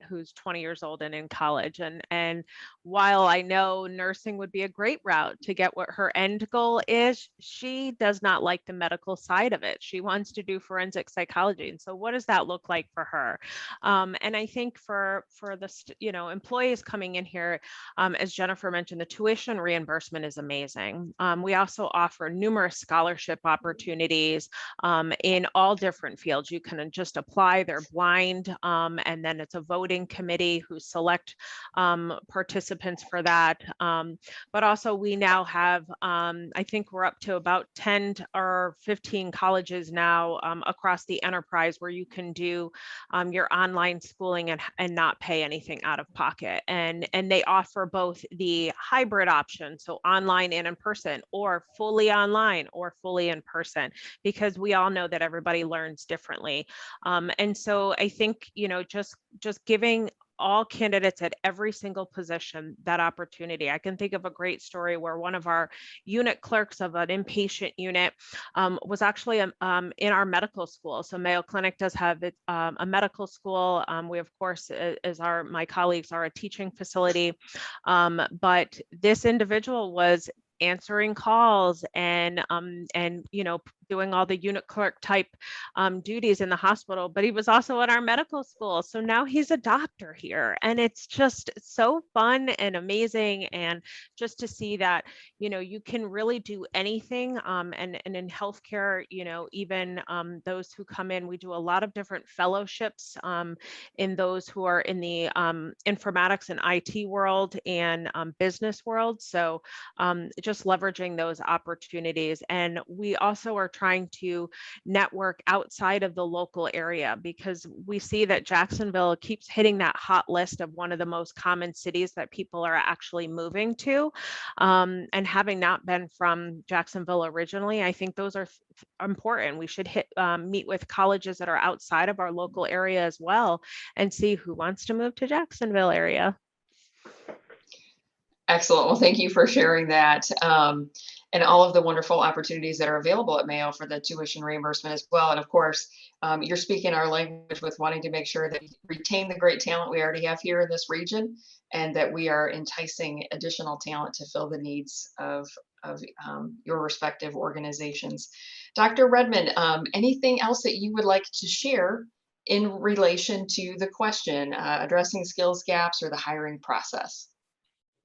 who's 20 years old and in college. And while I know nursing would be a great route to get what her end goal is, she does not like the medical side of it. She wants to do forensic psychology. And so what does that look like for her? And I think for the employees coming in here, as Jennifer mentioned, the tuition reimbursement is amazing. We also offer numerous scholarship opportunities in all different fields. You can just apply, they're blind, and then it's a voting committee who select participants for that. But also we now have, I think we're up to about 10 or 15 colleges now across the enterprise where you can do your online schooling and not pay anything out of pocket. And they offer both the hybrid option, so online and in person, or fully online or fully in person. because we all know that everybody learns differently. And so I think, just giving all candidates at every single position that opportunity. I can think of a great story where one of our unit clerks of an inpatient unit was actually in our medical school. So Mayo Clinic does have a medical school. We, of course, as my colleagues, are a teaching facility. But this individual was answering calls and doing all the unit clerk type duties in the hospital, but he was also at our medical school. So now he's a doctor here, and it's just so fun and amazing. And just to see that, you can really do anything. And in healthcare, even those who come in, we do a lot of different fellowships in those who are in the informatics and IT world and business world. So just leveraging those opportunities. And we also are trying to network outside of the local area, because we see that Jacksonville keeps hitting that hot list of one of the most common cities that people are actually moving to. And having not been from Jacksonville originally, I think those are important. We should meet with colleges that are outside of our local area as well, and see who wants to move to Jacksonville area.
Excellent. Well, thank you for sharing that, and all of the wonderful opportunities that are available at Mayo for the tuition reimbursement as well. And of course, you're speaking our language with wanting to make sure that we retain the great talent we already have here in this region, and that we are enticing additional talent to fill the needs of your respective organizations. Dr. Redmon, anything else that you would like to share in relation to the question, addressing skills gaps or the hiring process?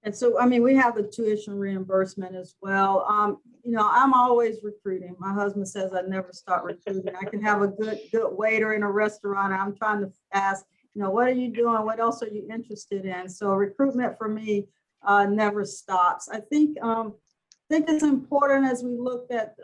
And so, we have the tuition reimbursement as well. I'm always recruiting. My husband says I never start recruiting. I can have a good waiter in a restaurant. I'm trying to ask, what are you doing? What else are you interested in? So recruitment for me never stops. I think it's important as we look at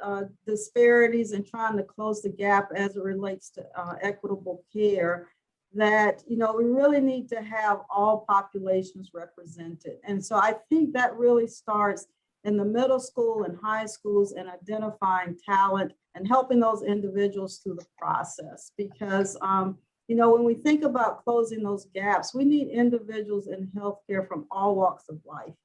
disparities and trying to close the gap as it relates to equitable care, that, we really need to have all populations represented. And so I think that really starts in the middle school and high schools and identifying talent and helping those individuals through the process. Because, when we think about closing those gaps, we need individuals in healthcare from all walks of life.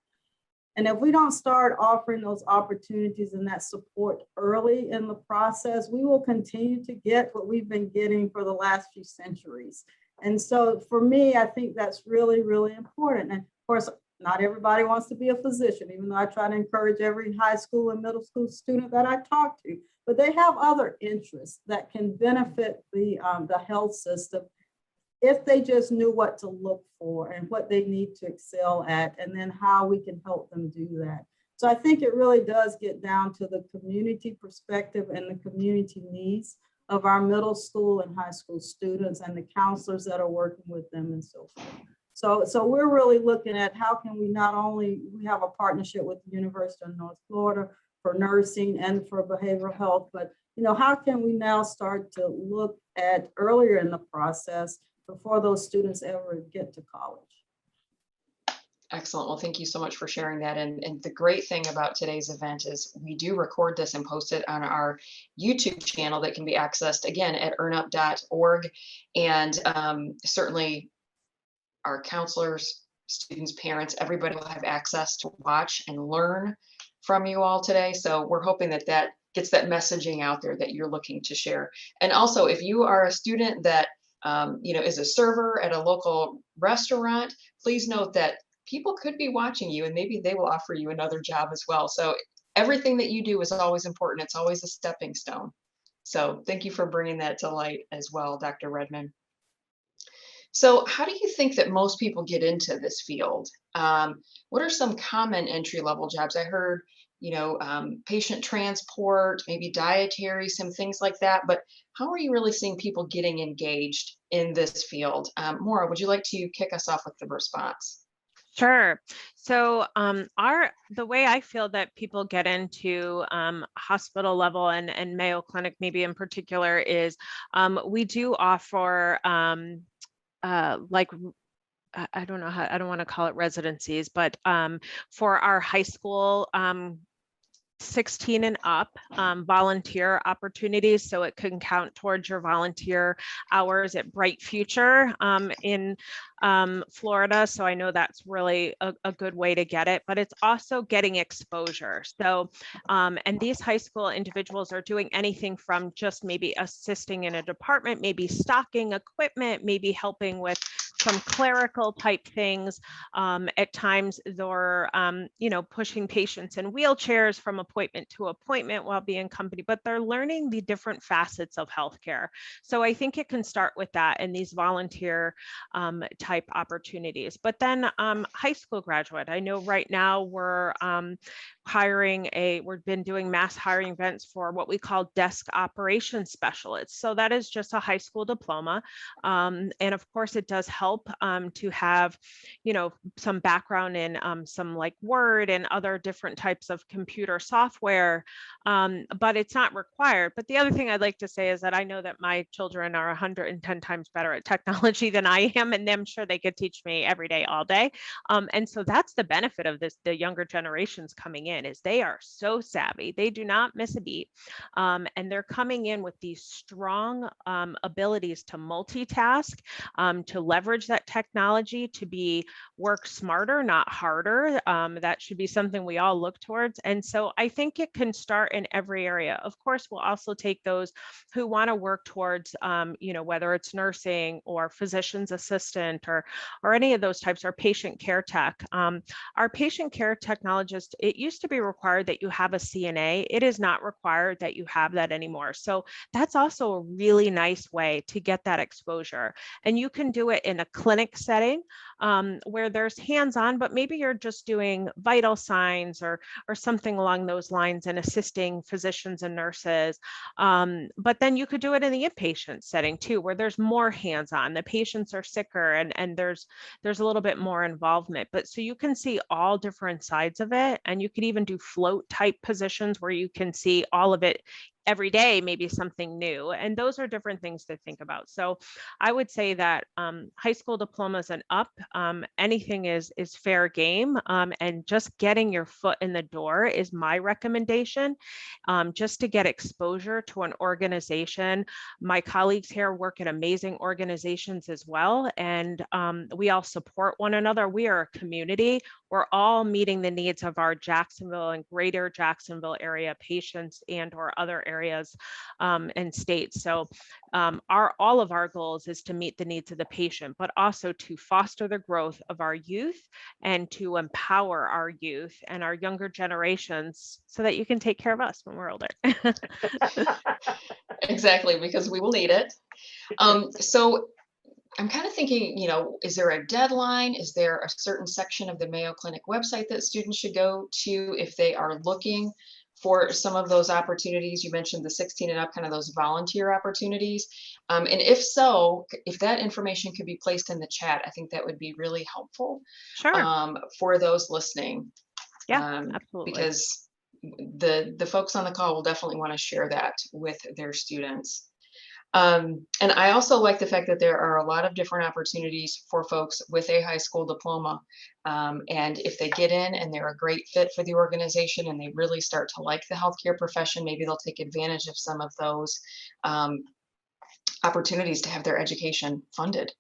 And if we don't start offering those opportunities and that support early in the process, we will continue to get what we've been getting for the last few centuries. And so for me, I think that's really, really important. And of course, not everybody wants to be a physician, even though I try to encourage every high school and middle school student that I talk to, but they have other interests that can benefit the health system if they just knew what to look for and what they need to excel at, and then how we can help them do that. So I think it really does get down to the community perspective and the community needs of our middle school and high school students and the counselors that are working with them and so forth. So we're really looking at how can we we have a partnership with the University of North Florida for nursing and for behavioral health, but how can we now start to look at earlier in the process before those students ever get to college?
Excellent. Well, thank you so much for sharing that. And the great thing about today's event is we do record this and post it on our YouTube channel that can be accessed again at earnup.org. And certainly our counselors, students, parents, everybody will have access to watch and learn from you all today. So we're hoping that that gets that messaging out there that you're looking to share. And also, if you are a student that is a server at a local restaurant, please note that people could be watching you and maybe they will offer you another job as well. So everything that you do is always important. It's always a stepping stone. So thank you for bringing that to light as well, Dr. Redmon. So how do you think that most people get into this field? What are some common entry-level jobs? I heard, patient transport, maybe dietary, some things like that. But how are you really seeing people getting engaged in this field? Maura, would you like to kick us off with the response?
Sure. So the way I feel that people get into hospital level and Mayo Clinic maybe in particular is we do offer I don't know how, I don't want to call it residencies, but for our high school 16 and up volunteer opportunities. So it can count towards your volunteer hours at Bright Future in Florida. So I know that's really a good way to get it, but it's also getting exposure. So, and these high school individuals are doing anything from just maybe assisting in a department, maybe stocking equipment, maybe helping with some clerical type things. At times they're, pushing patients in wheelchairs from appointment to appointment while being company, but they're learning the different facets of healthcare. So I think it can start with that and these volunteer type opportunities. But then high school graduate, I know right now we're we've been doing mass hiring events for what we call desk operations specialists. So that is just a high school diploma. And of course it does help to have, some background in some like Word and other different types of computer software, but it's not required. But the other thing I'd like to say is that I know that my children are 110 times better at technology than I am, and I'm sure they could teach me every day, all day. And so that's the benefit of this, the younger generations coming in, is they are so savvy. They do not miss a beat. And they're coming in with these strong abilities to multitask, to leverage that technology, to work smarter, not harder. That should be something we all look towards. And so I think it can start in every area. Of course, we'll also take those who want to work towards, whether it's nursing or physician's assistant or any of those types, or patient care tech. Our patient care technologist, it used to be required that you have a CNA. It is not required that you have that anymore. So that's also a really nice way to get that exposure. And you can do it in a clinic setting where there's hands-on, but maybe you're just doing vital signs or something along those lines and assisting physicians and nurses. But then you could do it in the inpatient setting too, where there's more hands-on. The patients are sicker and there's a little bit more involvement. But so you can see all different sides of it, and you could even do float type positions where you can see all of it every day, maybe something new. And those are different things to think about. So I would say that high school diplomas and up, anything is fair game. And just getting your foot in the door is my recommendation, just to get exposure to an organization. My colleagues here work at amazing organizations as well. And we all support one another. We are a community. We're all meeting the needs of our Jacksonville and greater Jacksonville area patients and or other areas and states. So all of our goals is to meet the needs of the patient, but also to foster the growth of our youth and to empower our youth and our younger generations so that you can take care of us when we're older.
Exactly, because we will need it. So I'm kind of thinking, is there a deadline? Is there a certain section of the Mayo Clinic website that students should go to if they are looking for some of those opportunities? You mentioned the 16 and up, kind of those volunteer opportunities. And if so, if that information could be placed in the chat, I think that would be really helpful.
Sure.
For those listening.
Yeah, absolutely.
Because the folks on the call will definitely want to share that with their students. And I also like the fact that there are a lot of different opportunities for folks with a high school diploma. And if they get in and they're a great fit for the organization and they really start to like the healthcare profession, maybe they'll take advantage of some of those opportunities to have their education funded.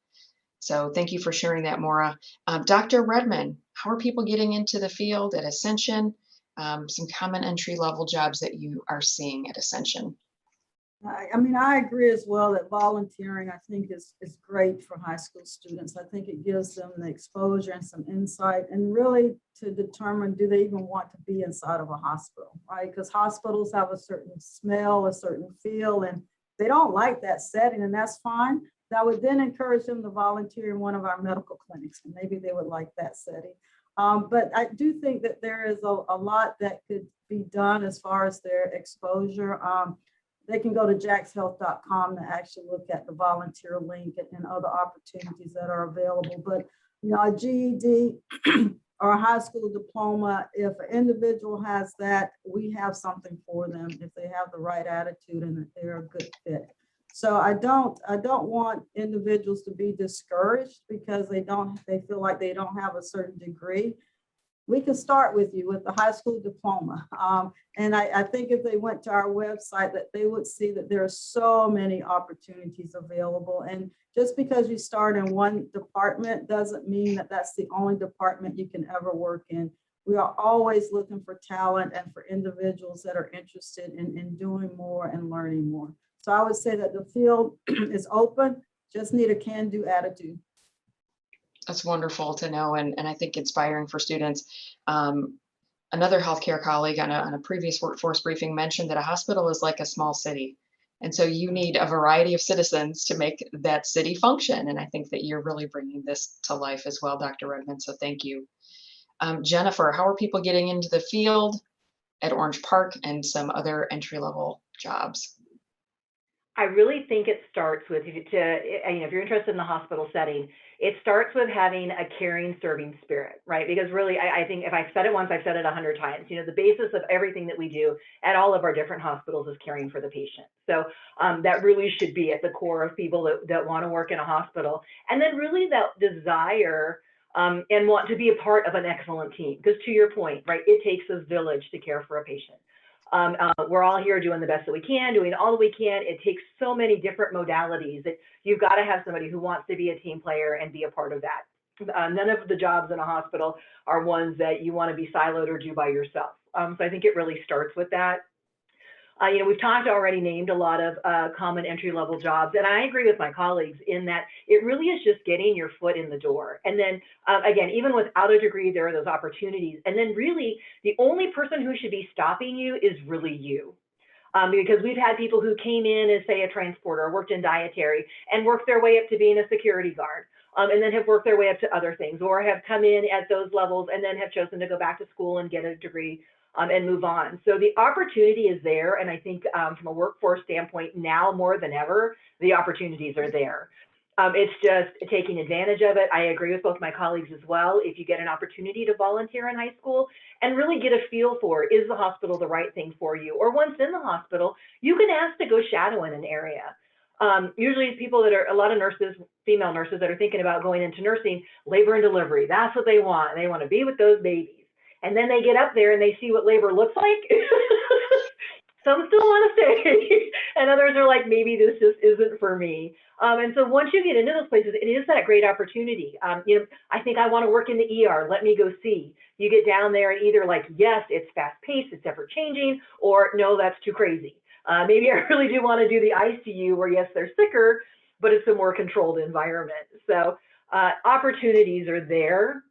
So thank you for sharing that, Maura. Dr. Redmon, how are people getting into the field at Ascension? Some common entry-level jobs that you are seeing at Ascension.
I agree as well that volunteering, I think, is great for high school students. I think it gives them the exposure and some insight, and really to determine, do they even want to be inside of a hospital, right? Because hospitals have a certain smell, a certain feel, and they don't like that setting, and that's fine. That would then encourage them to volunteer in one of our medical clinics, and maybe they would like that setting. But I do think that there is a lot that could be done as far as their exposure. They can go to jaxhealth.com to actually look at the volunteer link and other opportunities that are available. But a GED or a high school diploma, if an individual has that, we have something for them if they have the right attitude and that they're a good fit. So I don't want individuals to be discouraged because they feel like they don't have a certain degree. we can start with you with the high school diploma. And I think if they went to our website, that they would see that there are so many opportunities available. And just because you start in one department doesn't mean that that's the only department you can ever work in. We are always looking for talent and for individuals that are interested in doing more and learning more. So I would say that the field is open, just need a can-do attitude.
That's wonderful to know, and I think inspiring for students. Another healthcare colleague on a previous workforce briefing mentioned that a hospital is like a small city. And so you need a variety of citizens to make that city function. And I think that you're really bringing this to life as well, Dr. Redmon. So thank you. Jennifer, how are people getting into the field at Orange Park and some other entry-level jobs?
I really think it starts with, if you're interested in the hospital setting, it starts with having a caring, serving spirit, right? Because really, I think if I've said it once, I've said it 100 times. The basis of everything that we do at all of our different hospitals is caring for the patient. So that really should be at the core of people that want to work in a hospital. And then really that desire and want to be a part of an excellent team. Because to your point, right, it takes a village to care for a patient. We're all here doing the best that we can, doing all that we can. It takes so many different modalities that you've got to have somebody who wants to be a team player and be a part of that. None of the jobs in a hospital are ones that you want to be siloed or do by yourself. So I think it really starts with that. We've named a lot of common entry-level jobs, and I agree with my colleagues in that it really is just getting your foot in the door. And then again, even without a degree, there are those opportunities. And then really, the only person who should be stopping you is really you. Because we've had people who came in as, say, a transporter, or worked in dietary, and worked their way up to being a security guard, and then have worked their way up to other things, or have come in at those levels and then have chosen to go back to school and get a degree and move on. So the opportunity is there. And I think from a workforce standpoint, now more than ever, the opportunities are there. It's just taking advantage of it. I agree with both my colleagues as well. If you get an opportunity to volunteer in high school and really get a feel for, is the hospital the right thing for you? Or once in the hospital, you can ask to go shadow in an area. Usually people that are, a lot of nurses, female nurses that are thinking about going into nursing, labor and delivery, that's what they want. They want to be with those babies. And then they get up there and they see what labor looks like. Some still want to stay, and others are like, maybe this just isn't for me. And so once you get into those places, it is that great opportunity. I think I want to work in the ER. Let me go see. You get down there and either like, yes, it's fast paced, it's ever changing, or no, that's too crazy. Maybe I really do want to do the ICU where yes, they're sicker, but it's a more controlled environment. So opportunities are there.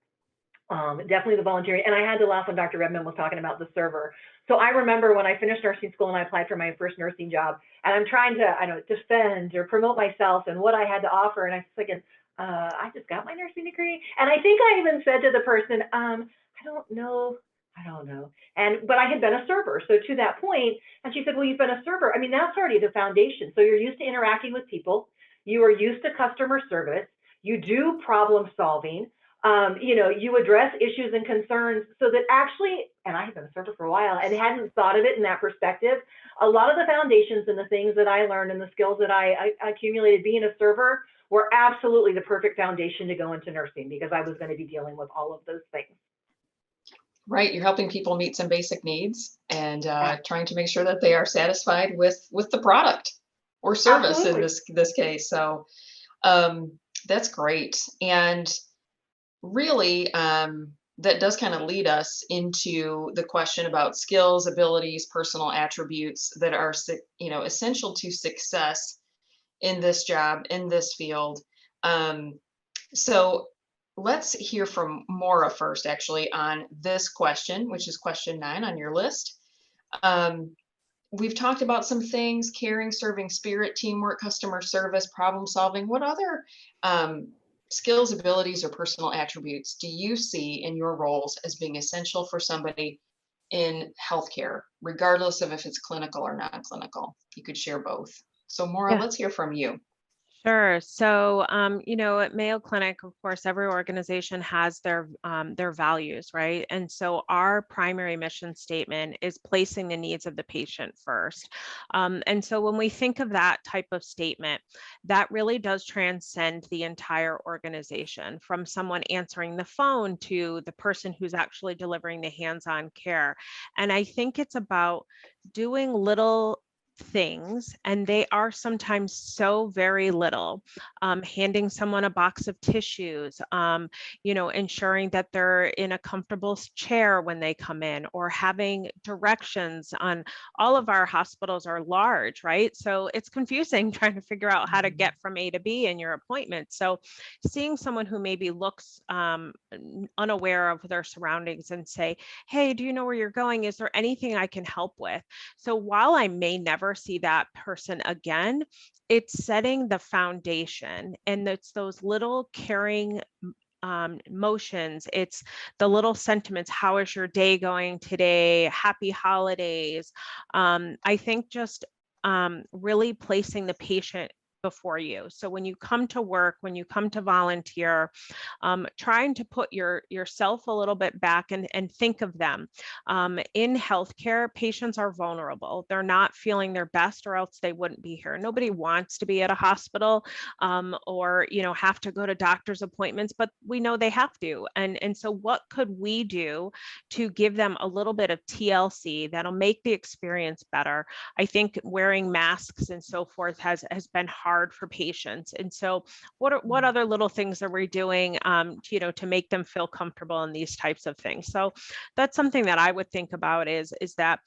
Definitely the volunteering. And I had to laugh when Dr. Redmon was talking about the server. So I remember when I finished nursing school and I applied for my first nursing job, and I'm trying to, defend or promote myself and what I had to offer. And I was thinking, I just got my nursing degree. And I think I even said to the person, I don't know. But I had been a server. So to that point, and she said, well, you've been a server. I mean, that's already the foundation. So you're used to interacting with people. You are used to customer service. You do problem solving. You address issues and concerns so that actually, and I have been a server for a while and hadn't thought of it in that perspective, a lot of the foundations and the things that I learned and the skills that I accumulated being a server were absolutely the perfect foundation to go into nursing because I was going to be dealing with all of those things.
Right, you're helping people meet some basic needs and trying to make sure that they are satisfied with the product or service Absolutely. In this case. So that's great. And really, that does kind of lead us into the question about skills, abilities, personal attributes that are, essential to success in this job, in this field. So let's hear from Maura first, actually, on this question, which is question 9 on your list. We've talked about some things: caring, serving spirit, teamwork, customer service, problem solving. What other skills, abilities, or personal attributes do you see in your roles as being essential for somebody in healthcare, regardless of if it's clinical or non-clinical? You could share both. So Maura, let's hear from you.
Sure. So, at Mayo Clinic, of course, every organization has their values, right? And so our primary mission statement is placing the needs of the patient first. And so when we think of that type of statement, that really does transcend the entire organization, from someone answering the phone to the person who's actually delivering the hands-on care. And I think it's about doing little things, and they are sometimes so very little. Handing someone a box of tissues, ensuring that they're in a comfortable chair when they come in, or having directions on. All of our hospitals are large, right? So it's confusing trying to figure out how to get from A to B in your appointment. So seeing someone who maybe looks unaware of their surroundings and say, hey, do you know where you're going? Is there anything I can help with? So while I may never see that person again, it's setting the foundation, and it's those little caring motions. It's the little sentiments. How is your day going today? Happy holidays. I think just really placing the patient before you. So when you come to work, when you come to volunteer, trying to put yourself a little bit back and think of them. In healthcare, patients are vulnerable. They're not feeling their best, or else they wouldn't be here. Nobody wants to be at a hospital or have to go to doctor's appointments, but we know they have to. And so what could we do to give them a little bit of TLC that'll make the experience better? I think wearing masks and so forth has been hard for patients. And so what other little things are we doing to make them feel comfortable in these types of things? So that's something that I would think about is that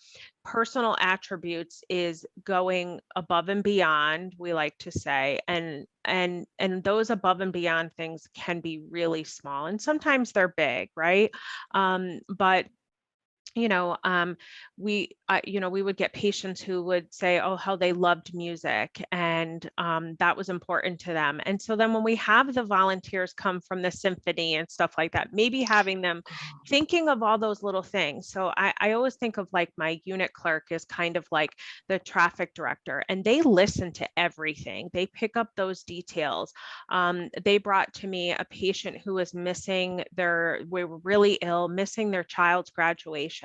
personal attributes is going above and beyond, we like to say, and those above and beyond things can be really small, and sometimes they're big, right? But we would get patients who would say, oh, how they loved music, and that was important to them. And so then when we have the volunteers come from the symphony and stuff like that, maybe having them thinking of all those little things. So I always think of like my unit clerk is kind of like the traffic director, and they listen to everything. They pick up those details. They brought to me a patient who was we were really ill, missing their child's graduation.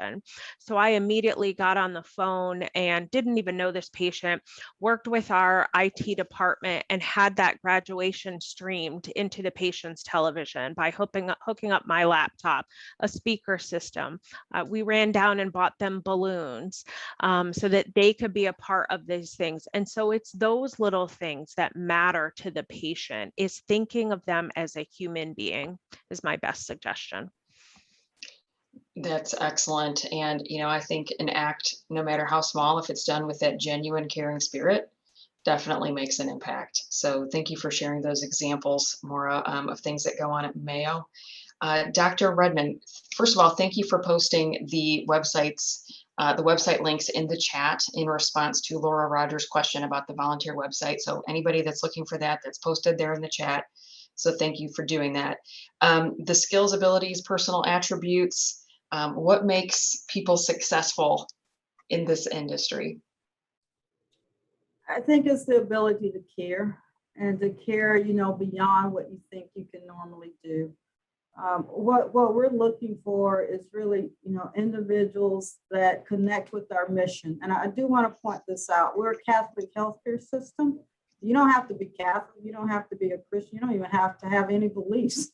So I immediately got on the phone and didn't even know this patient, worked with our IT department, and had that graduation streamed into the patient's television by hooking up my laptop, a speaker system. We ran down and bought them balloons so that they could be a part of these things. And so it's those little things that matter to the patient, is thinking of them as a human being, is my best suggestion.
That's excellent. And, I think an act, no matter how small, if it's done with that genuine caring spirit, definitely makes an impact. So thank you for sharing those examples, Maura, of things that go on at Mayo. Dr. Redmon, first of all, thank you for posting the website links in the chat in response to Laura Rogers' question about the volunteer website. So anybody that's looking for that's posted there in the chat. So thank you for doing that. The skills, abilities, personal attributes, what makes people successful in this industry?
I think it's the ability to care, and to care, beyond what you think you can normally do. What we're looking for is really, individuals that connect with our mission. And I do want to point this out. We're a Catholic healthcare system. You don't have to be Catholic. You don't have to be a Christian. You don't even have to have any beliefs.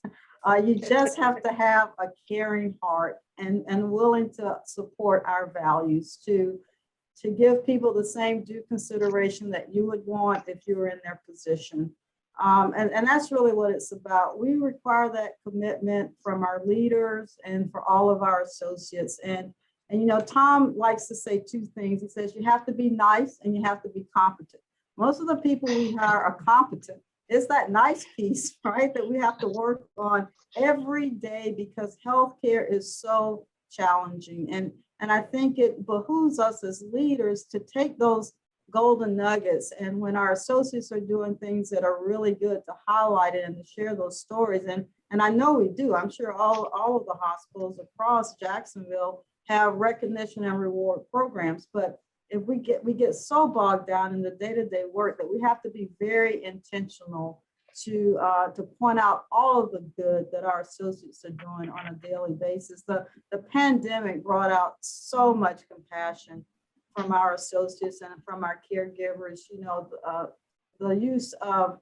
You just have to have a caring heart and willing to support our values, to give people the same due consideration that you would want if you were in their position. And that's really what it's about. We require that commitment from our leaders and for all of our associates. And Tom likes to say two things. He says you have to be nice and you have to be competent. Most of the people we hire are competent. It's that nice piece, right, that we have to work on every day, because healthcare is so challenging. And I think it behooves us as leaders to take those golden nuggets, and when our associates are doing things that are really good, to highlight it and to share those stories. And I know we do. I'm sure all of the hospitals across Jacksonville have recognition and reward programs, but if we get so bogged down in the day-to-day work that we have to be very intentional to point out all of the good that our associates are doing on a daily basis. The pandemic brought out so much compassion from our associates and from our caregivers. The use of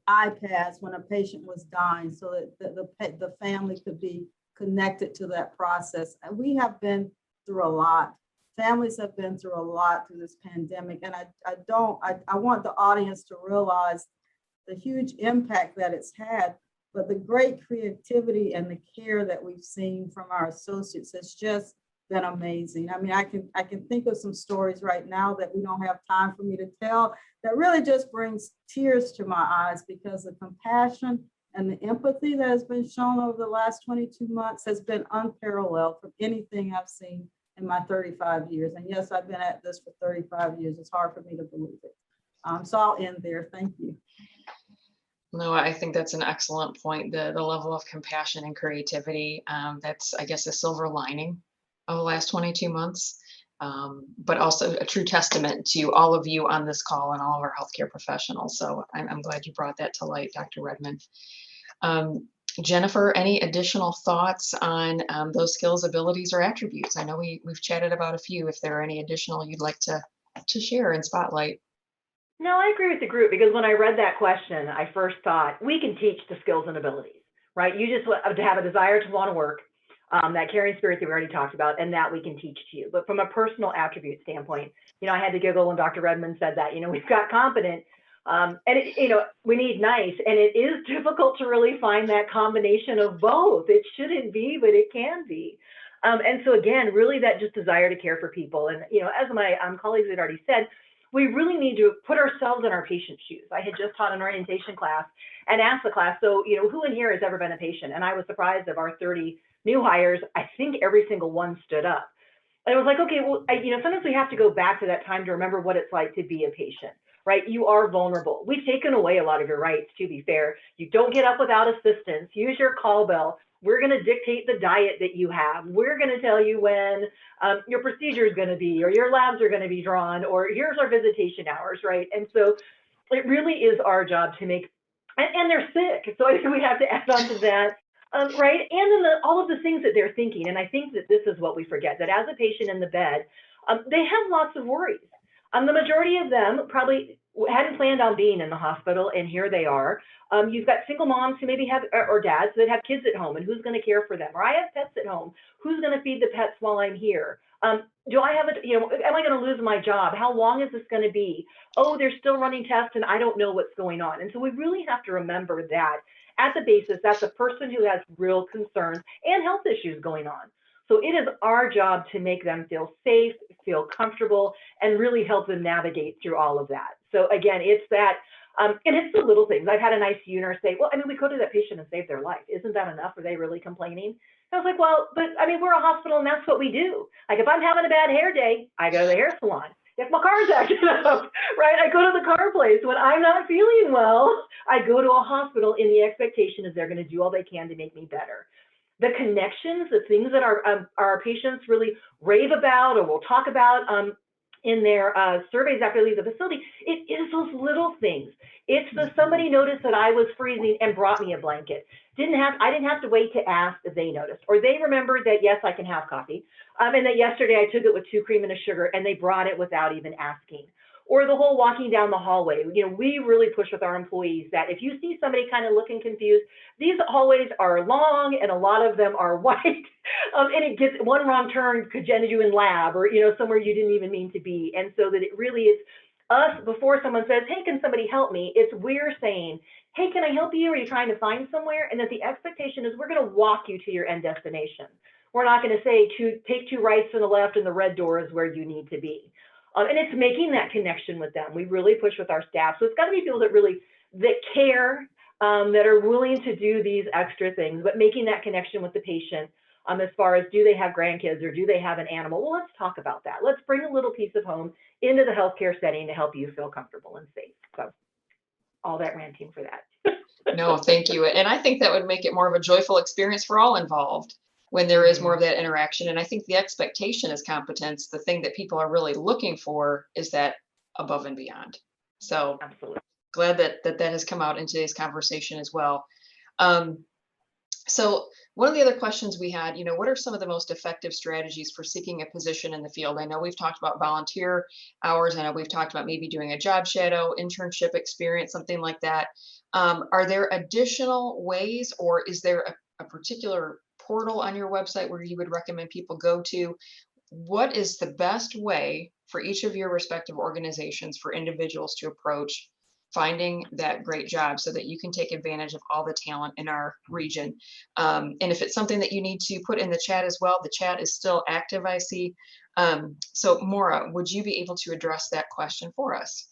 iPads when a patient was dying so that the family could be connected to that process. And we have been through a lot. Families have been through a lot through this pandemic. And I want the audience to realize the huge impact that it's had, but the great creativity and the care that we've seen from our associates has just been amazing. I mean, I can think of some stories right now that we don't have time for me to tell that really just brings tears to my eyes, because the compassion and the empathy that has been shown over the last 22 months has been unparalleled from anything I've seen in my 35 years. And yes, I've been at this for 35 years. It's hard for me to believe it. So I'll end there. Thank you.
No, I think that's an excellent point. The level of compassion and creativity, that's, I guess, a silver lining of the last 22 months, but also a true testament to all of you on this call and all of our healthcare professionals. So I'm glad you brought that to light, Dr. Redmon. Jennifer, any additional thoughts on those skills, abilities, or attributes? I know we've chatted about a few. If there are any additional you'd like to share and spotlight.
No, I agree with the group, because when I read that question, I first thought we can teach the skills and abilities, right? You just have a desire to want to work, that caring spirit that we already talked about, and that we can teach to you. But from a personal attribute standpoint, I had to giggle when Dr. Redmon said that. We've got competent, and we need nice, and it is difficult to really find that combination of both. It shouldn't be, but it can be. And so again, really that just desire to care for people. And as my colleagues had already said, we really need to put ourselves in our patient's shoes. I had just taught an orientation class and asked the class, so, who in here has ever been a patient? And I was surprised of our 30 new hires, I think every single one stood up. And I was like, okay, well, sometimes we have to go back to that time to remember what it's like to be a patient, right? You are vulnerable. We've taken away a lot of your rights, to be fair. You don't get up without assistance. Use your call bell. We're going to dictate the diet that you have. We're going to tell you when your procedure is going to be, or your labs are going to be drawn, or here's our visitation hours, right? And so it really is our job to make, and they're sick. So I think we have to add on to that, right? And then all of the things that they're thinking. And I think that this is what we forget, that as a patient in the bed, they have lots of worries. The majority of them probably hadn't planned on being in the hospital, and here they are. You've got single moms who maybe have, or dads that have kids at home, and who's going to care for them? Or I have pets at home. Who's going to feed the pets while I'm here? Do I have am I going to lose my job? How long is this going to be? Oh, they're still running tests and I don't know what's going on. And so we really have to remember that at the basis, that's a person who has real concerns and health issues going on. So it is our job to make them feel safe, feel comfortable, and really help them navigate through all of that. So again, it's that, and it's the little things. I've had an ICU nurse say, well, we go to that patient and save their life. Isn't that enough? Are they really complaining? I was like, well, but we're a hospital and that's what we do. Like if I'm having a bad hair day, I go to the hair salon. If my car's acting up, right, I go to the car place. When I'm not feeling well, I go to a hospital, and the expectation is they're going to do all they can to make me better. The connections, the things that our patients really rave about or will talk about in their surveys after they leave the facility, it is those little things. It's the somebody noticed that I was freezing and brought me a blanket. I didn't have to wait to ask if they noticed, or they remembered that yes, I can have coffee, and that yesterday I took it with 2 cream and a sugar, and they brought it without even asking. Or the whole walking down the hallway. We really push with our employees that if you see somebody kind of looking confused, these hallways are long and a lot of them are wide, and it gets one wrong turn could end you in lab or somewhere you didn't even mean to be. And so that it really is us before someone says, hey, can somebody help me? It's we're saying, hey, can I help you? Are you trying to find somewhere? And that the expectation is we're going to walk you to your end destination. We're not going to say take 2 rights and a left and the red door is where you need to be. And it's making that connection with them. We really push with our staff. So it's got to be people that care, that are willing to do these extra things, but making that connection with the patient as far as do they have grandkids or do they have an animal? Well, let's talk about that. Let's bring a little piece of home into the healthcare setting to help you feel comfortable and safe. So all that ranting for that.
No, thank you. And I think that would make it more of a joyful experience for all involved. when there is more of that interaction. And I think the expectation is competence. The thing that people are really looking for is that above and beyond. So
Absolutely.
glad that has come out in today's conversation as well. So one of the other questions we had, what are some of the most effective strategies for seeking a position in the field? I know we've talked about volunteer hours. I know we've talked about maybe doing a job shadow, internship experience, something like that. Are there additional ways, or is there a particular portal on your website where you would recommend people go to? What is the best way for each of your respective organizations for individuals to approach finding that great job so that you can take advantage of all the talent in our region? And if it's something that you need to put in the chat as well, the chat is still active, I see. So Maura, would you be able to address that question for us?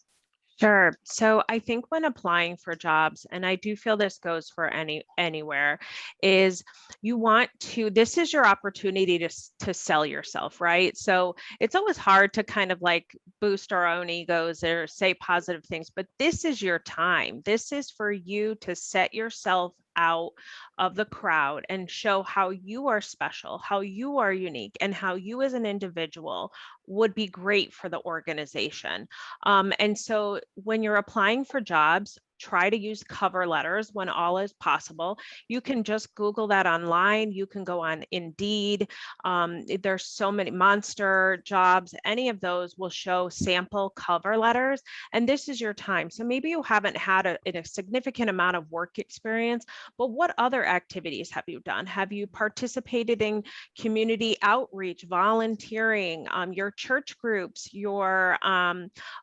Sure. So I think when applying for jobs, and I do feel this goes for anywhere, is you want to, this is your opportunity to sell yourself, right? So it's always hard to kind of like boost our own egos or say positive things, but this is your time. This is for you to set yourself out of the crowd and show how you are special, how you are unique, and how you as an individual would be great for the organization. And so when you're applying for jobs, try to use cover letters when all is possible. You can just Google that online. You can go on Indeed. There's so many, Monster Jobs, any of those will show sample cover letters. And this is your time. So maybe you haven't had a significant amount of work experience, but what other activities have you done? Have you participated in community outreach, volunteering, your church groups, your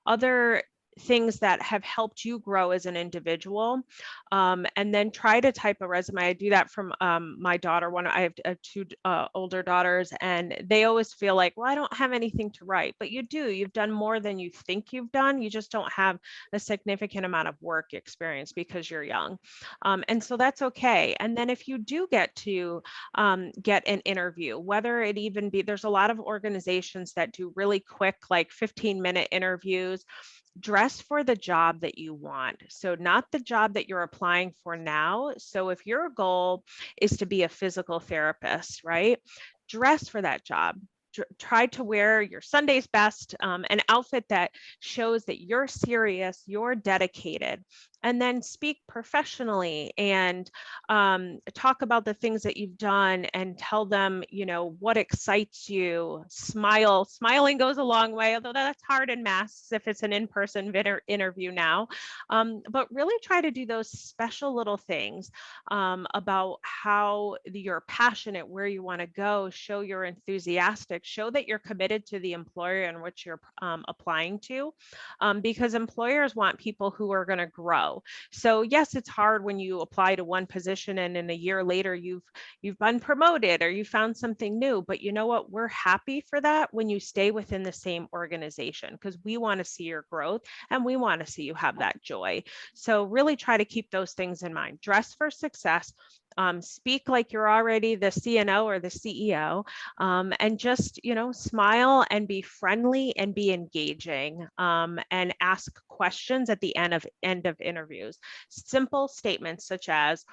other things that have helped you grow as an individual, and then try to type a resume. I do that from my daughter. I have two older daughters, and they always feel like, well, I don't have anything to write, but you do. You've done more than you think you've done. You just don't have a significant amount of work experience because you're young, and so that's okay. And then if you do get to get an interview, whether it even be, there's a lot of organizations that do really quick, like 15-minute interviews. Dress for the job that you want. So not the job that you're applying for now. So if your goal is to be a physical therapist, right? Dress for that job. Try to wear your Sunday's best, an outfit that shows that you're serious, you're dedicated, and then speak professionally and talk about the things that you've done and tell them, what excites you. Smiling goes a long way, although that's hard in masks if it's an in-person interview now. But really try to do those special little things about how you're passionate, where you want to go, show you're enthusiastic, show that you're committed to the employer in which you're applying to, because employers want people who are going to grow. So yes, it's hard when you apply to one position and in a year later you've been promoted or you found something new, but you know what? We're happy for that when you stay within the same organization, because we want to see your growth and we want to see you have that joy. So really try to keep those things in mind. Dress for success. Speak like you're already the CNO or the CEO, and just, smile and be friendly and be engaging, and ask questions at the end of interviews. Simple statements such as,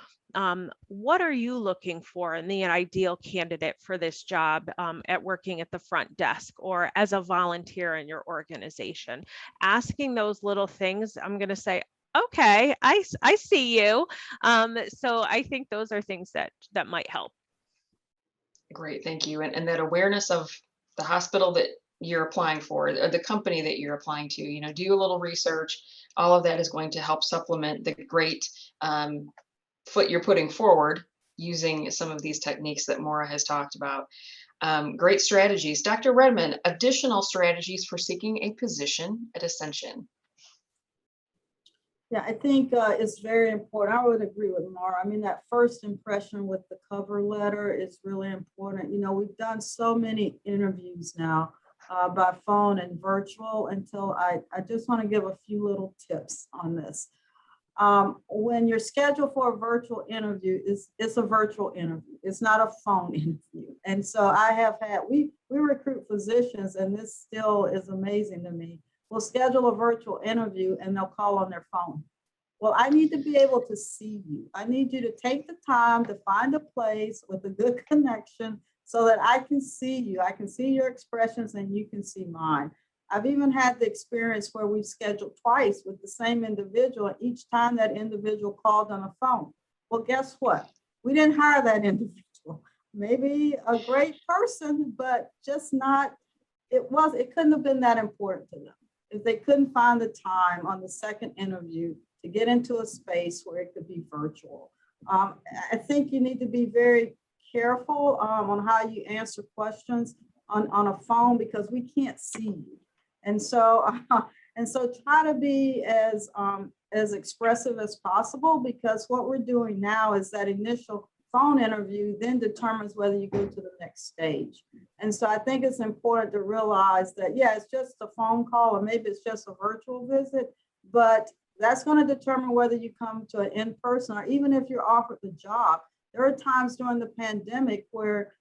what are you looking for in the ideal candidate for this job, at working at the front desk or as a volunteer in your organization? Asking those little things, I'm going to say, okay, I see you. So I think those are things that might help.
Great, thank you. And that awareness of the hospital that you're applying for, or the company that you're applying to, do a little research. All of that is going to help supplement the great foot you're putting forward using some of these techniques that Maura has talked about. Great strategies. Dr. Redmon, additional strategies for seeking a position at Ascension.
Yeah, I think it's very important. I would agree with Maura. I mean, that first impression with the cover letter is really important. We've done so many interviews now by phone and virtual, until I just want to give a few little tips on this. When you're scheduled for a virtual interview, it's a virtual interview. It's not a phone interview. And so we recruit physicians, and this still is amazing to me. We'll schedule a virtual interview and they'll call on their phone. Well, I need to be able to see you. I need you to take the time to find a place with a good connection so that I can see you. I can see your expressions and you can see mine. I've even had the experience where we've scheduled twice with the same individual, and each time that individual called on a phone. Well, guess what? We didn't hire that individual. Maybe a great person, but just not, it couldn't have been that important to them if they couldn't find the time on the second interview to get into a space where it could be virtual. I think you need to be very careful on how you answer questions on a phone because we can't see you. And so try to be as expressive as possible, because what we're doing now is that initial phone interview then determines whether you go to the next stage. And so I think it's important to realize that, yeah, it's just a phone call or maybe it's just a virtual visit, but that's going to determine whether you come to an in-person or even if you're offered the job. There are times during the pandemic where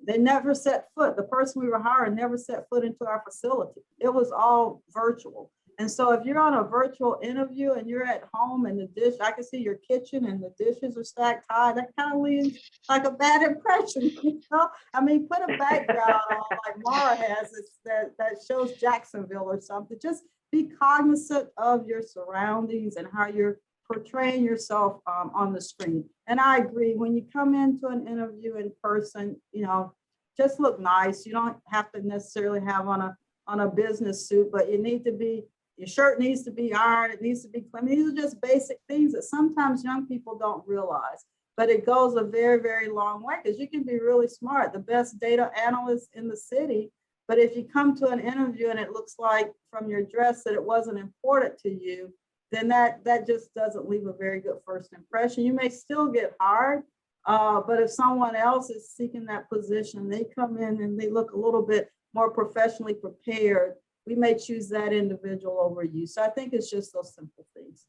they never set foot. The person we were hiring never set foot into our facility. It was all virtual. And so if you're on a virtual interview and you're at home and I can see your kitchen and the dishes are stacked high, that kind of leaves like a bad impression, you know? I mean, put a background on like Maura has that shows Jacksonville or something. Just be cognizant of your surroundings and how you're portraying yourself on the screen. And I agree, when you come into an interview in person, you know, just look nice. You don't have to necessarily have on a business suit, but your shirt needs to be ironed, it needs to be clean. These are just basic things that sometimes young people don't realize, but it goes a very, very long way because you can be really smart, the best data analyst in the city. But if you come to an interview and it looks like from your dress that it wasn't important to you, then that just doesn't leave a very good first impression. You may still get hired, but if someone else is seeking that position, they come in and they look a little bit more professionally prepared, we may choose that individual over you. So I think it's just those simple things.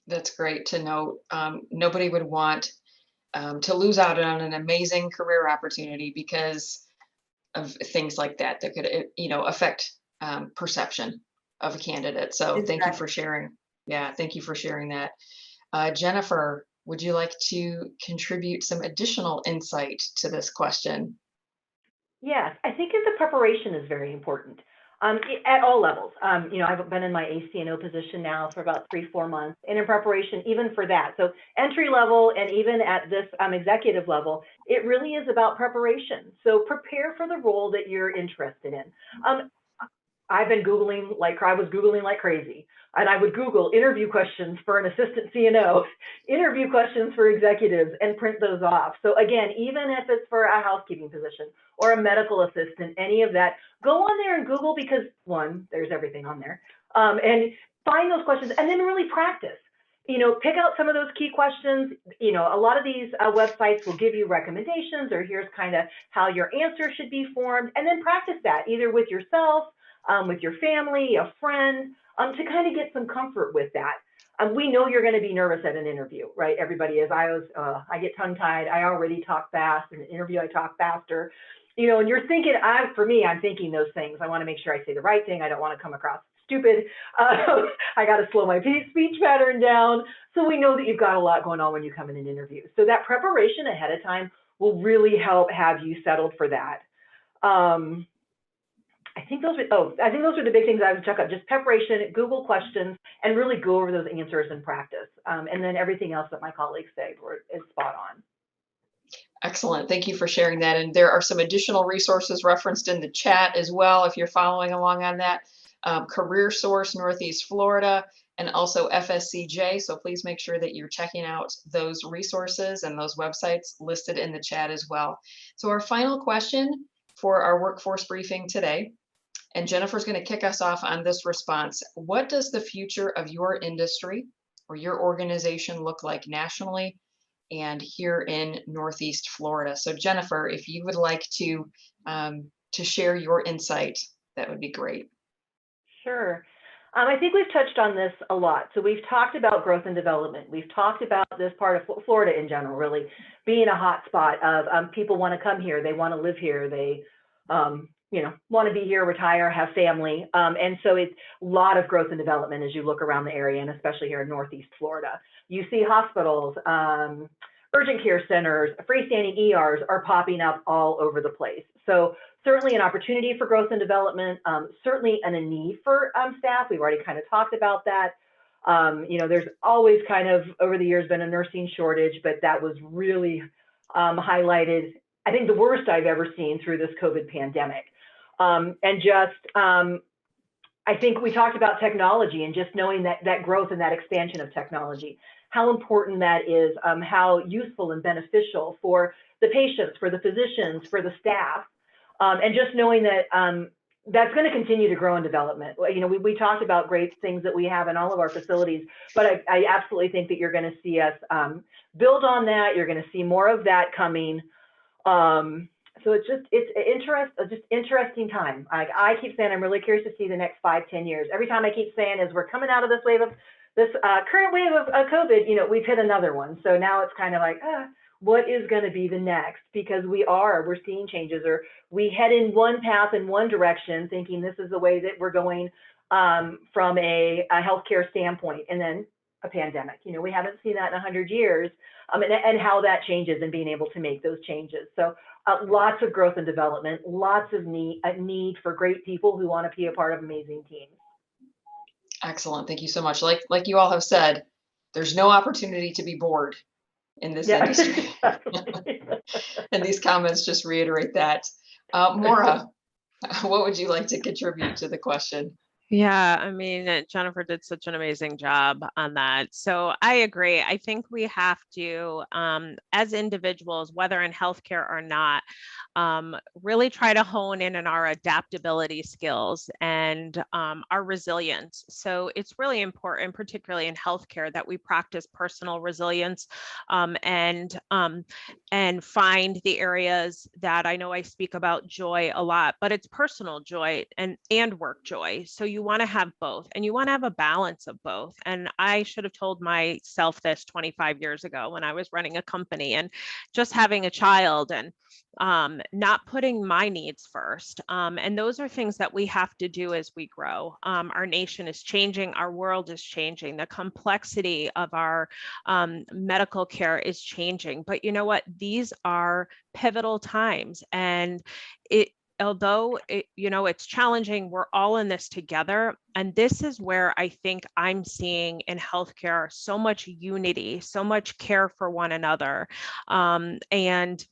That's great to know. Nobody would want to lose out on an amazing career opportunity because of things like that could, affect perception of a candidate. So
Exactly.
Thank you for sharing. Yeah, thank you for sharing that. Jennifer, would you like to contribute some additional insight to this question?
Yes, I think the preparation is very important at all levels. I've been in my ACNO position now for about 3-4 months, and in preparation even for that. So entry level and even at this executive level, it really is about preparation. So prepare for the role that you're interested in. I've been Googling I was Googling like crazy. And I would Google interview questions for an assistant CNO, interview questions for executives, and print those off. So again, even if it's for a housekeeping position or a medical assistant, any of that, go on there and Google because, one, there's everything on there, and find those questions and then really practice. Pick out some of those key questions. A lot of these websites will give you recommendations or here's kind of how your answer should be formed, and then practice that either with yourself, with your family, a friend, to kind of get some comfort with that. We know you're going to be nervous at an interview, right? Everybody is. I get tongue-tied. I already talk fast. In an interview, I talk faster. And you're thinking, I'm thinking those things. I want to make sure I say the right thing. I don't want to come across stupid. I got to slow my speech pattern down. So we know that you've got a lot going on when you come in an interview. So that preparation ahead of time will really help have you settled for that. I think those are the big things I would check out. Just preparation, Google questions, and really go over those answers in practice. And then everything else that my colleagues say is spot on.
Excellent. Thank you for sharing that. And there are some additional resources referenced in the chat as well, if you're following along on that. Career Source Northeast Florida, and also FSCJ. So please make sure that you're checking out those resources and those websites listed in the chat as well. So our final question for our workforce briefing today, and Jennifer's going to kick us off on this response. What does the future of your industry or your organization look like nationally and here in Northeast Florida? So Jennifer, if you would like to share your insight, that would be great.
Sure. I think we've touched on this a lot. So we've talked about growth and development. We've talked about this part of Florida in general, really being a hot spot of people want to come here. They want to live here. They, want to be here, retire, have family. And so it's a lot of growth and development as you look around the area, and especially here in Northeast Florida. You see hospitals, urgent care centers, freestanding ERs are popping up all over the place. So certainly an opportunity for growth and development, certainly a need for staff. We've already kind of talked about that. There's always kind of over the years been a nursing shortage, but that was really highlighted, I think, the worst I've ever seen through this COVID pandemic. I think we talked about technology and just knowing that growth and that expansion of technology, how important that is, how useful and beneficial for the patients, for the physicians, for the staff, and just knowing that that's going to continue to grow in development. We talked about great things that we have in all of our facilities, but I absolutely think that you're going to see us build on that. You're going to see more of that coming. So it's interesting time. I keep saying I'm really curious to see the next 5-10 years. Every time I keep saying as we're coming out of this current wave of COVID, we've hit another one. So now it's kind of like, what is going to be the next? Because we're seeing changes, or we head in one path in one direction, thinking this is the way that we're going from a healthcare standpoint, and then a pandemic. We haven't seen that in 100 years, and how that changes and being able to make those changes. So lots of growth and development, lots of need for great people who want to be a part of amazing teams.
Excellent. Thank you so much. Like you all have said, there's no opportunity to be bored in this industry. And these comments just reiterate that. Maura, what would you like to contribute to the question?
Yeah, I mean, Jennifer did such an amazing job on that. So I agree. I think we have to, as individuals, whether in healthcare or not, really try to hone in on our adaptability skills and our resilience. So it's really important, particularly in healthcare, that we practice personal resilience and find the areas that I know I speak about joy a lot, but it's personal joy and work joy. So you want to have both, and you want to have a balance of both. And I should have told myself this 25 years ago when I was running a company and just having a child and not putting my needs first. And those are things that we have to do as we grow. Our nation is changing. Our world is changing. The complexity of our medical care is changing. But you know what? These are pivotal times. And although it's challenging, we're all in this together. And this is where I think I'm seeing in healthcare so much unity, so much care for one another. And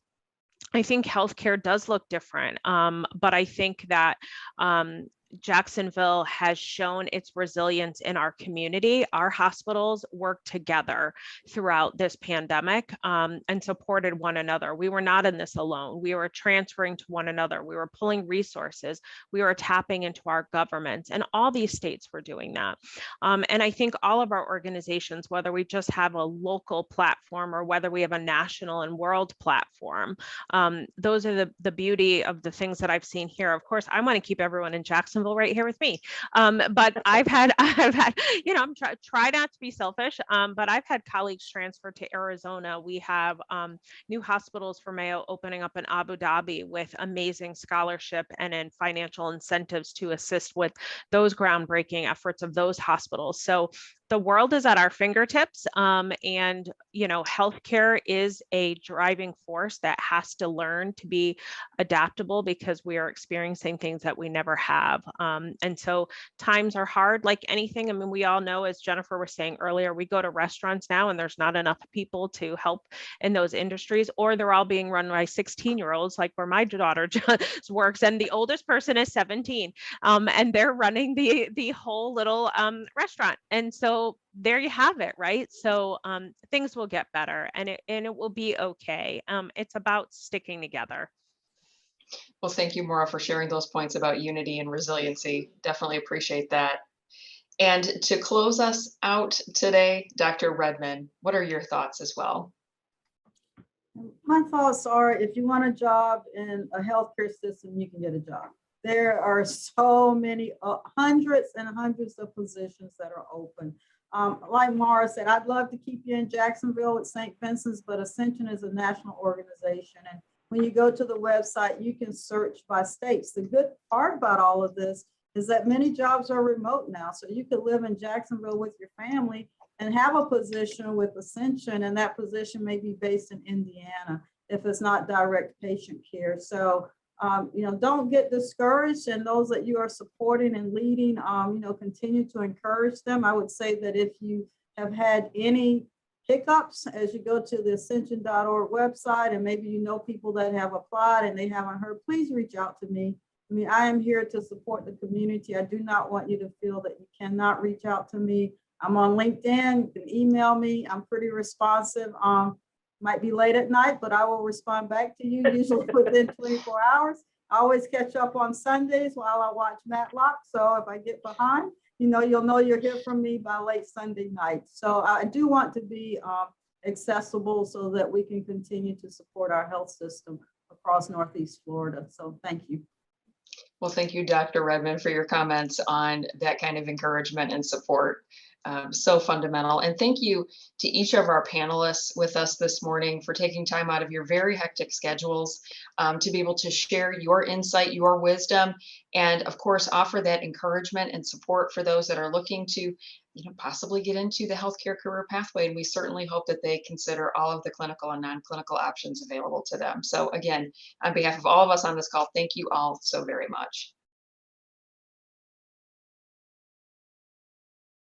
I think healthcare does look different, but I think that Jacksonville has shown its resilience in our community. Our hospitals worked together throughout this pandemic and supported one another. We were not in this alone. We were transferring to one another. We were pulling resources. We were tapping into our governments, and all these states were doing that. And I think all of our organizations, whether we just have a local platform or whether we have a national and world platform, those are the beauty of the things that I've seen here. Of course, I want to keep everyone in Jacksonville right here with me. But I've had, I'm try not to be selfish, but I've had colleagues transfer to Arizona. We have new hospitals for Mayo opening up in Abu Dhabi with amazing scholarship and in financial incentives to assist with those groundbreaking efforts of those hospitals. So the world is at our fingertips, and healthcare is a driving force that has to learn to be adaptable because we are experiencing things that we never have. And so times are hard, like anything. I mean, we all know, as Jennifer was saying earlier, we go to restaurants now and there's not enough people to help in those industries, or they're all being run by 16-year-olds, like where my daughter works, and the oldest person is 17, and they're running the whole little restaurant. And so there you have it, right? So things will get better, and it will be okay. It's about sticking together.
Well, thank you, Maura, for sharing those points about unity and resiliency. Definitely appreciate that. And to close us out today, Dr. Redmon, what are your thoughts as well?
My thoughts are, if you want a job in a healthcare system, you can get a job. There are so many, hundreds and hundreds of positions that are open. Like Maura said, I'd love to keep you in Jacksonville with St. Vincent's, but Ascension is a national organization, and when you go to the website, you can search by states. The good part about all of this is that many jobs are remote now. So you could live in Jacksonville with your family and have a position with Ascension, and that position may be based in Indiana if it's not direct patient care. So, don't get discouraged, and those that you are supporting and leading, continue to encourage them. I would say that if you have had any hiccups as you go to the ascension.org website, and maybe you know people that have applied and they haven't heard, please reach out to me. I mean, I am here to support the community. I do not want you to feel that you cannot reach out to me. I'm on LinkedIn. You can email me. I'm pretty responsive. Might be late at night, but I will respond back to you usually within 24 hours. I always catch up on Sundays while I watch Matlock. So if I get behind, you'll know you'll hear from me by late Sunday night. So I do want to be accessible so that we can continue to support our health system across Northeast Florida. So thank you.
Well, thank you, Dr. Redmon, for your comments on that kind of encouragement and support. So fundamental. And thank you to each of our panelists with us this morning for taking time out of your very hectic schedules to be able to share your insight, your wisdom, and of course, offer that encouragement and support for those that are looking to possibly get into the healthcare career pathway. And we certainly hope that they consider all of the clinical and non-clinical options available to them. So again, on behalf of all of us on this call, thank you all so very much.